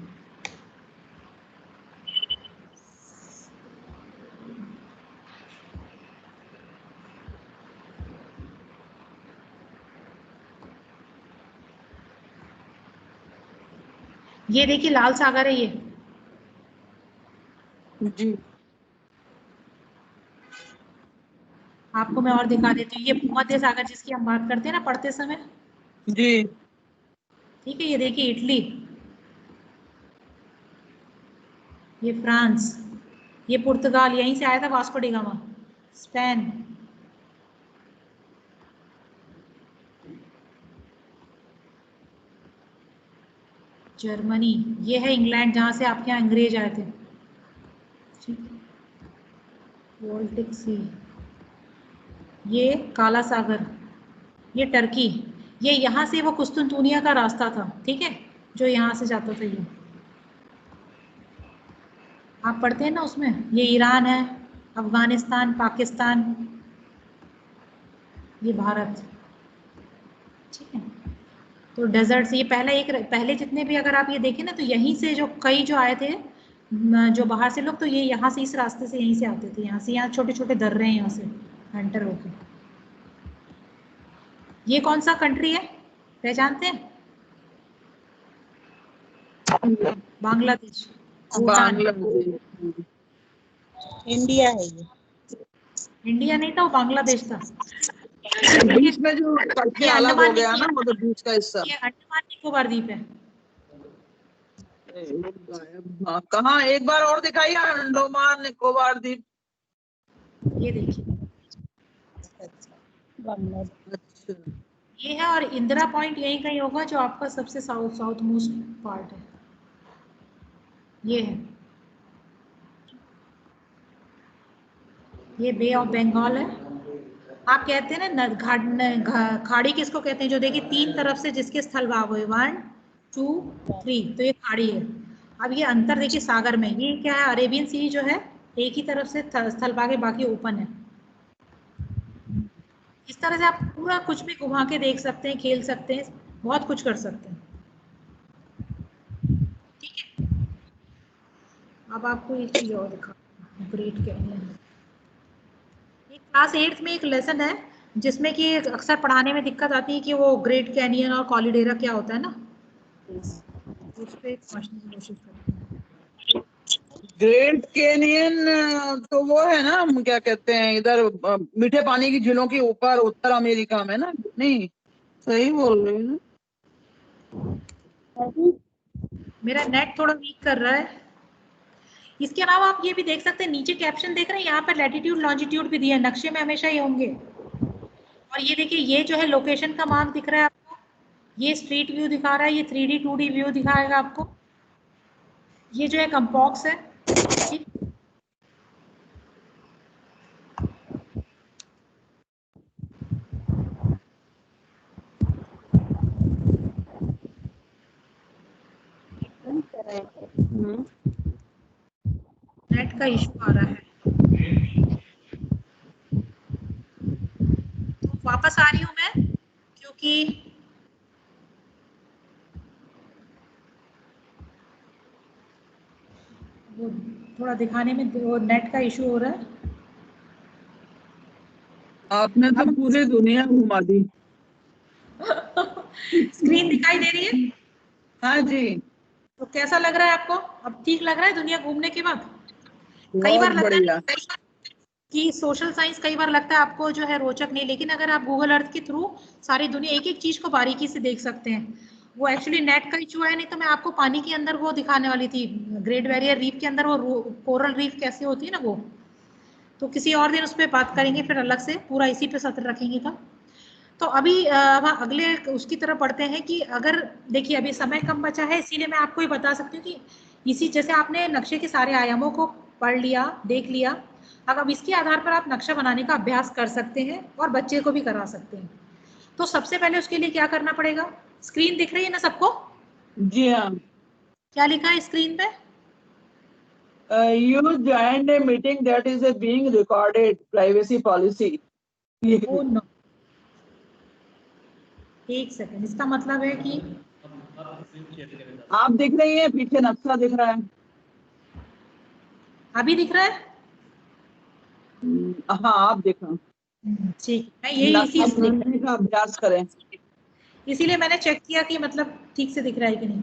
ये देखिए लाल सागर है ये। जी आपको मैं और दिखा देती हूँ, ये भूमध्य सागर जिसकी हम बात करते हैं ना पढ़ते समय, जी ठीक है, ये देखिए इटली, ये फ्रांस, ये पुर्तगाल, यहीं से आया था Vasco D gamma. Spain, Germany, ये है इंग्लैंड जहां से आपके यहाँ अंग्रेज आए थे। वोल्टिक सी, ये काला सागर, ये टर्की, ये यहाँ से वो कुस्तुनतुनिया का रास्ता था, ठीक है, जो यहाँ से जाता था। ये आप पढ़ते हैं ना उसमें, ये ईरान है, अफगानिस्तान, पाकिस्तान, ये भारत, ठीक है। तो डेजर्ट से ये पहले जितने भी अगर आप ये देखें ना, तो यहीं से जो कई जो आए थे जो बाहर से लोग, तो ये यहाँ से इस रास्ते से यहीं से आते थे, यहाँ से, यहाँ छोटे छोटे दर्रे हैं यहाँ से एंटर होके। ये कौन सा कंट्री है, पहचानते हैं? बांग्लादेश, भूटान। इंडिया है ये। इंडिया नहीं था, वो बांग्लादेश था। बीच में जो कट ये अलग हो अंडमान गया ना, मतलब बीच का हिस्सा। ये अंडमान निकोबार द्वीप है। हाँ, कहाँ एक बार और दिखाइए, अंडमान निकोबार द्वीप। ये देखिए, अच्छा, ये है, और इंदिरा पॉइंट यहीं कहीं होगा, जो आपका सबसे साउथ मोस्ट पार्ट है। ये है, ये बे ऑफ बंगाल है। आप कहते हैं ना खाड़ी किसको कहते हैं, जो देखिए तीन तरफ से जिसके स्थल भाग हुए, 1 2 3, तो ये खाड़ी है। अब ये अंतर देखिए सागर में, ये क्या है, अरेबियन सी जो है एक ही तरफ से स्थल भाग है, बाकी ओपन है। इस तरह से आप पूरा कुछ भी घुमा के देख सकते हैं, खेल सकते हैं, बहुत कुछ कर सकते हैं, ठीक है। अब आपको एक चीज और दिखा, ग्रेट कैनियन। एक क्लास 8th में एक लेसन है जिसमें कि अक्सर पढ़ाने में दिक्कत आती है कि वो ग्रेट कैनियन और कॉलीडेरा क्या होता है ना, उस पर समझने की कोशिश करते हैं। ग्रेट कैनियन तो वो है ना, हम क्या कहते हैं इधर मीठे पानी की झीलों के ऊपर उत्तर अमेरिका में ना? नहीं, सही बोल रहे हैं ना? मेरा नेट थोड़ा वीक कर रहा है। इसके अलावा आप ये भी देख सकते हैं, नीचे कैप्शन देख रहे हैं, यहाँ पर लैटिट्यूड लॉन्जिट्यूड भी दिया है, नक्शे में हमेशा ये होंगे। और ये देखिए, ये जो है लोकेशन का मार्क दिख रहा है आपको, ये स्ट्रीट व्यू दिखा रहा है, ये 3D 2D व्यू दिखाएगा आपको। ये जो है कंपॉक्स है, ठीक। नेट का इशू आ रहा है, तो वापस आ रही हूँ मैं, क्योंकि वो थोड़ा दिखाने में वो नेट का इशू हो रहा है। आपने तो पूरी दुनिया घुमा दी। स्क्रीन दिखाई दे रही है? हाँ जी। तो कैसा लग रहा है आपको? अब ठीक लग रहा है दुनिया घूमने के बाद? कई बहुत बार लगता है बढ़िया कि सोशल साइंस कई बार लगता है आपको जो है रोचक नहीं, लेकिन अगर आप गूगल अर्थ के थ्रू सारी दुनिया एक एक चीज को बारीकी से देख सकते हैं। वो एक्चुअली नेट का इशू है, नहीं तो मैं आपको पानी के अंदर वो दिखाने वाली थी, ग्रेट बैरियर रीफ के अंदर वो कोरल रीफ कैसे होती है ना, वो तो किसी और दिन उस पर बात करेंगे, फिर अलग से पूरा इसी पे सत्र रखेंगे था। तो अभी अगले उसकी तरफ बढ़ते हैं कि अगर देखिए अभी समय कम बचा है, इसीलिए मैं आपको ये बता सकती हूँ कि इसी जैसे आपने नक्शे के सारे आयामों को पढ़ लिया, देख लिया, अब इसके आधार पर आप नक्शा बनाने का अभ्यास कर सकते हैं और बच्चे को भी करा सकते हैं। तो सबसे पहले उसके लिए क्या करना पड़ेगा? स्क्रीन दिख रही है ना सबको? जी हाँ। क्या लिखा है स्क्रीन पे? You joined a meeting that is being recorded. Privacy policy. Oh no, एक सेकंड, इसका मतलब है कि आप दिख रही हैं, पीछे नक्शा दिख रहा है। अभी दिख रहा है? हाँ, आप दिख रहे हैं। ठीक, मैं यही इसी का अभ्यास करें, इसीलिए मैंने चेक किया कि मतलब ठीक से दिख रहा है कि नहीं।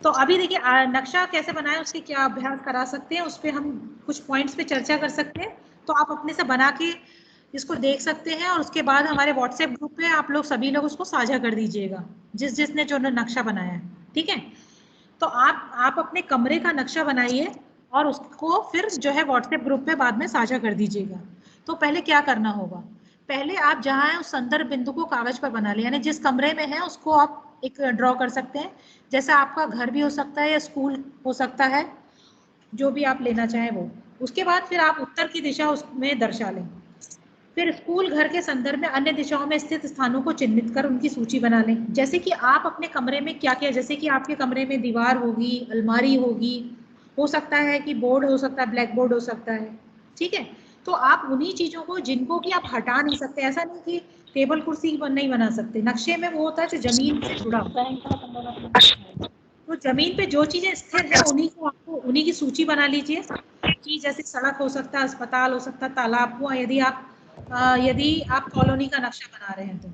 तो अभी देखिए नक्शा कैसे बनाएं, उसके क्या अभ्यास करा सकते हैं, उस पर हम कुछ पॉइंट्स पे चर्चा कर सकते हैं। तो आप अपने से बना के इसको देख सकते हैं और उसके बाद हमारे व्हाट्सएप ग्रुप पे आप लोग सभी लोग उसको साझा कर दीजिएगा, जिसने जो नक्शा बनाया है, ठीक है। तो आप अपने कमरे का नक्शा बनाइए और उसको फिर जो है व्हाट्सएप ग्रुप पे बाद में साझा कर दीजिएगा। तो पहले क्या करना होगा, पहले आप जहाँ है उस संदर्भ बिंदु को कागज पर बना लें, यानी जिस कमरे में है उसको आप एक ड्रॉ कर सकते हैं, जैसा आपका घर भी हो सकता है या स्कूल हो सकता है, जो भी आप लेना चाहें वो। उसके बाद फिर आप उत्तर की दिशा उसमें दर्शा लें। फिर स्कूल घर के संदर्भ में अन्य दिशाओं में स्थित स्थानों को चिन्हित कर उनकी सूची बना लें। जैसे कि आप अपने कमरे में क्या क्या, जैसे कि आपके कमरे में दीवार होगी, अलमारी होगी, हो सकता है कि बोर्ड हो सकता है, ब्लैक बोर्ड हो सकता है, ठीक है। तो आप उन्हीं चीजों को जिनको कि आप हटा नहीं सकते, ऐसा नहीं कि टेबल कुर्सी नहीं बना सकते, नक्शे में वो होता है जो जमीन से जुड़ा होता है। तो जमीन पे जो चीजें स्थिर है उन्हीं को आपको उन्हीं की सूची बना लीजिए, कि जैसे सड़क हो सकता है, अस्पताल हो सकता है, तालाब हुआ, यदि आप कॉलोनी का नक्शा बना रहे हैं तो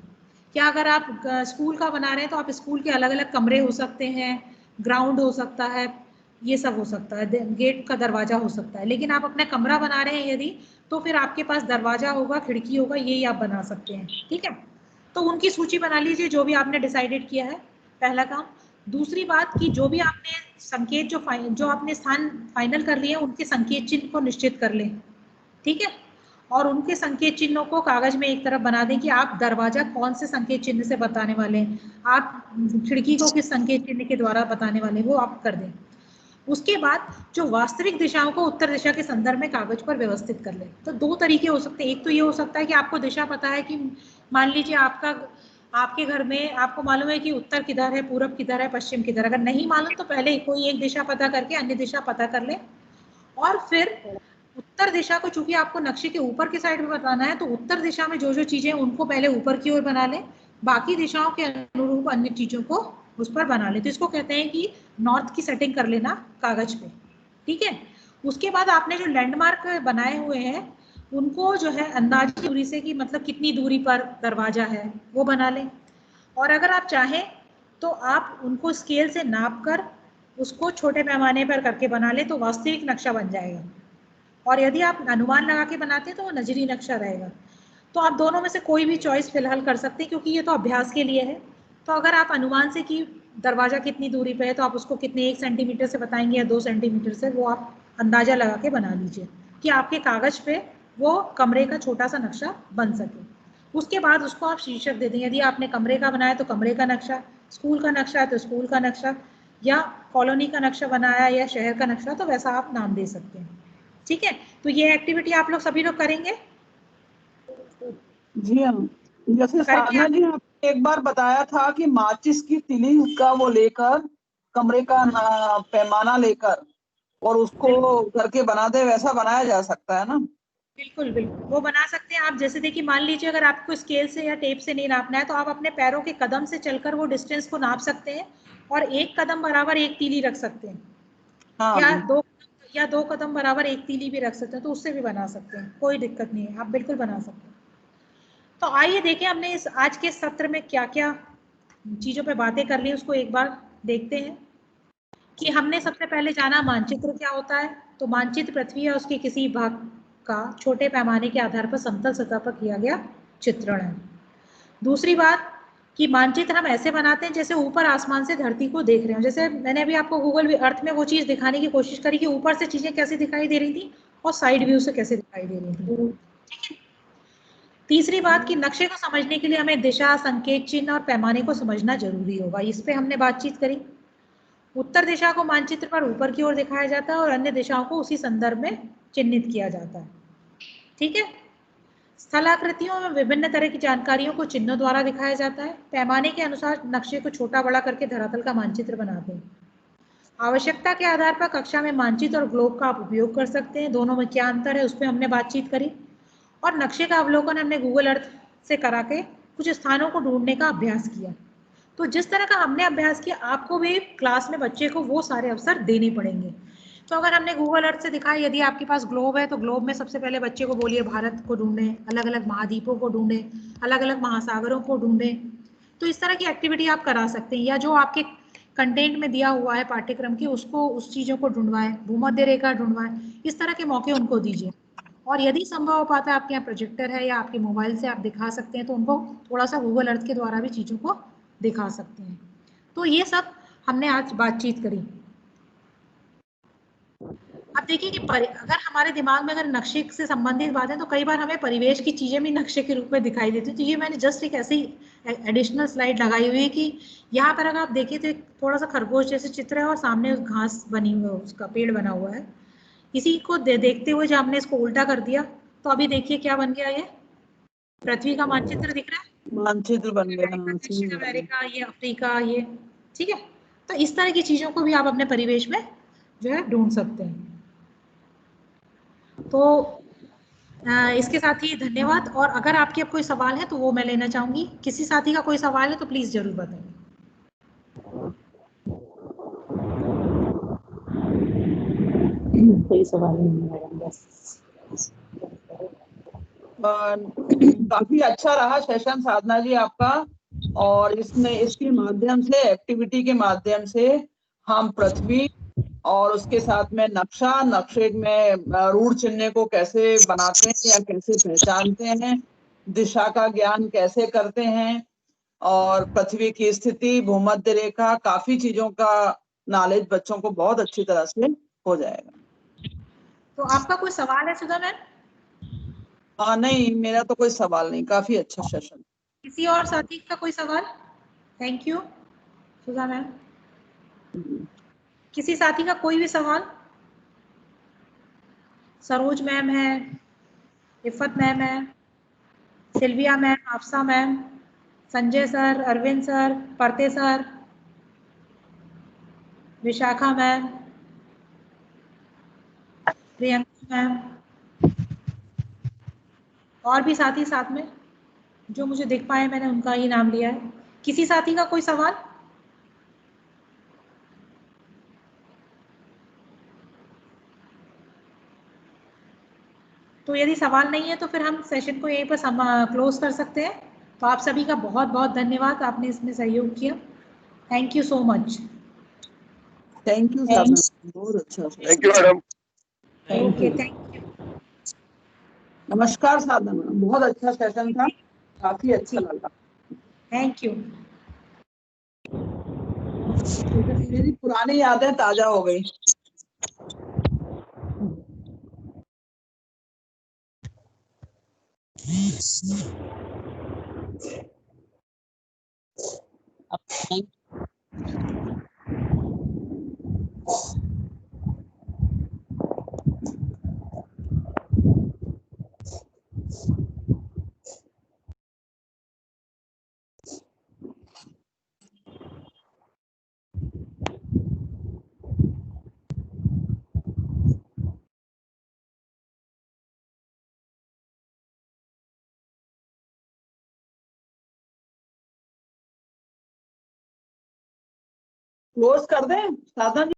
क्या, अगर आप स्कूल का बना रहे हैं तो आप स्कूल के अलग अलग कमरे हो सकते हैं, ग्राउंड हो सकता है, ये सब हो सकता है, गेट का दरवाजा हो सकता है। लेकिन आप अपना कमरा बना रहे हैं यदि, तो फिर आपके पास दरवाजा होगा, खिड़की होगा, यही आप बना सकते हैं, ठीक है। तो उनकी सूची बना लीजिए जो भी आपने डिसाइडेड किया है, पहला काम। दूसरी बात कि जो भी आपने संकेत जो आपने स्थान फाइनल कर लिए उनके संकेत चिन्ह को निश्चित कर लें, ठीक है। और उनके संकेत चिन्हों को कागज में एक तरफ बना दें कि आप दरवाजा कौन से संकेत चिन्ह से बताने वाले हैं, आप खिड़की को किस संकेत चिन्ह के द्वारा बताने वाले हैं, वो आप कर दें। उसके बाद जो वास्तविक दिशाओं को उत्तर दिशा के संदर्भ में कागज पर व्यवस्थित कर लें। तो दो तरीके हो सकते हैं, एक तो ये हो सकता है कि आपको दिशा पता है, कि मान लीजिए आपके घर में आपको मालूम है कि उत्तर किधर है, पूरब किधर है, पश्चिम किधर। अगर नहीं मालूम तो पहले कोई एक दिशा पता करके अन्य दिशा पता कर ले, और फिर उत्तर दिशा को चूंकि आपको नक्शे के ऊपर के साइड में बताना है, तो उत्तर दिशा में जो जो चीजें उनको पहले ऊपर की ओर बना लें, बाकी दिशाओं के अनुरूप अन्य चीजों को उस पर बना ले। तो इसको कहते हैं कि नॉर्थ की सेटिंग कर लेना कागज पे, ठीक है। उसके बाद आपने जो लैंडमार्क बनाए हुए हैं उनको जो है अंदाजी दूरी से, कि मतलब कितनी दूरी पर दरवाजा है, वो बना लें। और अगर आप चाहें तो आप उनको स्केल से नाप कर उसको छोटे पैमाने पर करके बना लें, तो वास्तविक नक्शा बन जाएगा। और यदि आप अनुमान लगा के बनाते हैं तो वो नजरी नक्शा रहेगा। तो आप दोनों में से कोई भी चॉइस फिलहाल कर सकते हैं, क्योंकि ये तो अभ्यास के लिए है। तो अगर आप अनुमान से कि दरवाजा कितनी दूरी पे है, तो आप उसको कितने 1 सेंटीमीटर से बताएंगे या 2 सेंटीमीटर से, वो आप अंदाजा लगा के बना लीजिए कि आपके कागज पे वो कमरे का छोटा सा नक्शा बन सके। उसके बाद उसको आप शीर्षक दे दें, यदि आपने कमरे का बनाया तो कमरे का नक्शा, स्कूल का नक्शा है तो स्कूल का नक्शा, या कॉलोनी का नक्शा बनाया या शहर का नक्शा, तो वैसा आप नाम दे सकते हैं, ठीक है। तो ये एक्टिविटी आप लोग सभी लोग करेंगे। जी हाँ, जैसे साधना जी आपने एक बार बताया था कि माचिस की तिली का वो लेकर कमरे का पैमाना लेकर और उसको करके बना दे, वैसा बनाया जा सकता है ना? बिल्कुल बिल्कुल, वो बना सकते हैं आप। जैसे देखिए, मान लीजिए अगर आपको स्केल से या टेप से नहीं नापना है, तो आप अपने पैरों के कदम से चलकर वो डिस्टेंस को नाप सकते हैं, और एक कदम बराबर एक तीली रख सकते हैं, हाँ, या दो कदम बराबर एक तीली भी रख सकते हैं, तो उससे भी बना सकते हैं, कोई दिक्कत नहीं है, आप बिल्कुल बना सकते हैं। तो आइए देखें हमने इस आज के सत्र में क्या क्या चीजों पे बातें कर ली, उसको एक बार देखते हैं। कि हमने सबसे पहले जाना मानचित्र क्या होता है। तो मानचित्र पृथ्वी या उसके किसी भाग का छोटे पैमाने के आधार पर समतल सतह पर किया गया चित्रण है। दूसरी बात कि मानचित्र हम ऐसे बनाते हैं जैसे ऊपर आसमान से धरती को देख रहे हो। जैसे मैंने अभी आपको गूगल अर्थ में वो चीज दिखाने की कोशिश करी कि ऊपर से चीजें कैसे दिखाई दे रही थी और साइड व्यू से कैसे दिखाई दे रही थी, ठीक है। तीसरी बात कि नक्शे को समझने के लिए हमें दिशा, संकेत चिन्ह और पैमाने को समझना जरूरी होगा, इस पे हमने बातचीत करी। उत्तर दिशा को मानचित्र पर ऊपर की ओर दिखाया जाता है और अन्य दिशाओं को उसी संदर्भ में चिन्हित किया जाता है, ठीक है। स्थलाकृतियों में विभिन्न तरह की जानकारियों को चिन्हों द्वारा दिखाया जाता है। पैमाने के अनुसार नक्शे को छोटा बड़ा करके धरातल का मानचित्र बनाते हैं। आवश्यकता के आधार पर कक्षा में मानचित्र और ग्लोब का आप उपयोग कर सकते हैं, दोनों में क्या अंतर है उस पर हमने बातचीत करी। और नक्शे का अवलोकन हमने गूगल अर्थ से करा के कुछ स्थानों को ढूंढने का अभ्यास किया। तो जिस तरह का हमने अभ्यास किया, आपको भी क्लास में बच्चे को वो सारे अवसर देने पड़ेंगे। तो अगर हमने गूगल अर्थ से दिखाया, यदि आपके पास ग्लोब है तो ग्लोब में सबसे पहले बच्चे को बोलिए भारत को ढूंढें, अलग अलग महाद्वीपों को ढूंढें, अलग अलग महासागरों को ढूंढें। तो इस तरह की एक्टिविटी आप करा सकते हैं, या जो आपके कंटेंट में दिया हुआ है पाठ्यक्रम की, उसको उस चीजों को ढूंढवाएं, भूमध्य रेखा ढूंढवाएं, इस तरह के मौके उनको दीजिए। और यदि संभव हो पाता है, आपके यहाँ प्रोजेक्टर है या आपके मोबाइल से आप दिखा सकते हैं, तो उनको थोड़ा सा गूगल अर्थ के द्वारा भी चीज़ों को दिखा सकते हैं। तो ये सब हमने आज बातचीत करी। अब देखिए कि अगर हमारे दिमाग में अगर नक्शे से संबंधित बात है, तो कई बार हमें परिवेश की चीजें भी नक्शे के रूप में दिखाई देती है। तो ये मैंने जस्ट एक ऐसी एडिशनल स्लाइड लगाई हुई है कि यहाँ पर अगर आप देखिए तो एक थोड़ा सा खरगोश जैसे चित्र है और सामने उस घास बनी हुई है, उसका पेड़ बना हुआ है। इसी को देखते हुए जब हमने इसको उल्टा कर दिया, तो अभी देखिए क्या बन गया, ये पृथ्वी का मानचित्र दिख रहा है, मानचित्र बन गया। दक्षिण अमेरिका, ये अफ्रीका, ये ठीक है। तो इस तरह की चीजों को भी आप अपने परिवेश में जो है ढूंढ सकते हैं। तो इसके साथ ही धन्यवाद। और अगर आपके कोई सवाल है तो वो मैं लेना चाहूंगी। किसी साथी का कोई सवाल है तो प्लीज जरूर बताएं। कोई सवाल नहीं मैडम, बस काफी अच्छा रहा सेशन साधना जी आपका। और इसके माध्यम से, एक्टिविटी के माध्यम से हम पृथ्वी और उसके साथ में नक्शे में रूढ़ चिन्ह को कैसे बनाते हैं या कैसे पहचानते हैं, दिशा का ज्ञान कैसे करते हैं, और पृथ्वी की स्थिति, भूमध्य रेखा, काफी चीजों का नॉलेज बच्चों को बहुत अच्छी तरह से हो जाएगा। तो आपका कोई सवाल है सुधा मैम? नहीं, मेरा तो कोई सवाल नहीं, काफी अच्छा सेशन। किसी और साथी का कोई सवाल? Thank you Sudha ma'am. किसी साथी का कोई भी सवाल? सरोज मैम है, इफ़त मैम है, Silvia ma'am, Afsa ma'am, Sanjay sir, Arvind sir, Parte sir, Vishakha ma'am, Priyanka ma'am, और भी साथी साथ में जो मुझे देख पाए, मैंने उनका ही नाम लिया है। किसी साथी का कोई सवाल? तो यदि सवाल नहीं है तो फिर हम सेशन को यहीं पर क्लोज कर सकते हैं। तो आप सभी का बहुत बहुत धन्यवाद, आपने इसमें सहयोग किया। Thank you so much. Thank you Sadhana, बहुत अच्छा। Thank you madam. Okay, thank you. नमस्कार साधना, बहुत अच्छा सेशन था, काफी अच्छा लगा। Thank you. मेरी पुरानी यादें ताजा हो गई। क्लोज कर दें साधना जी?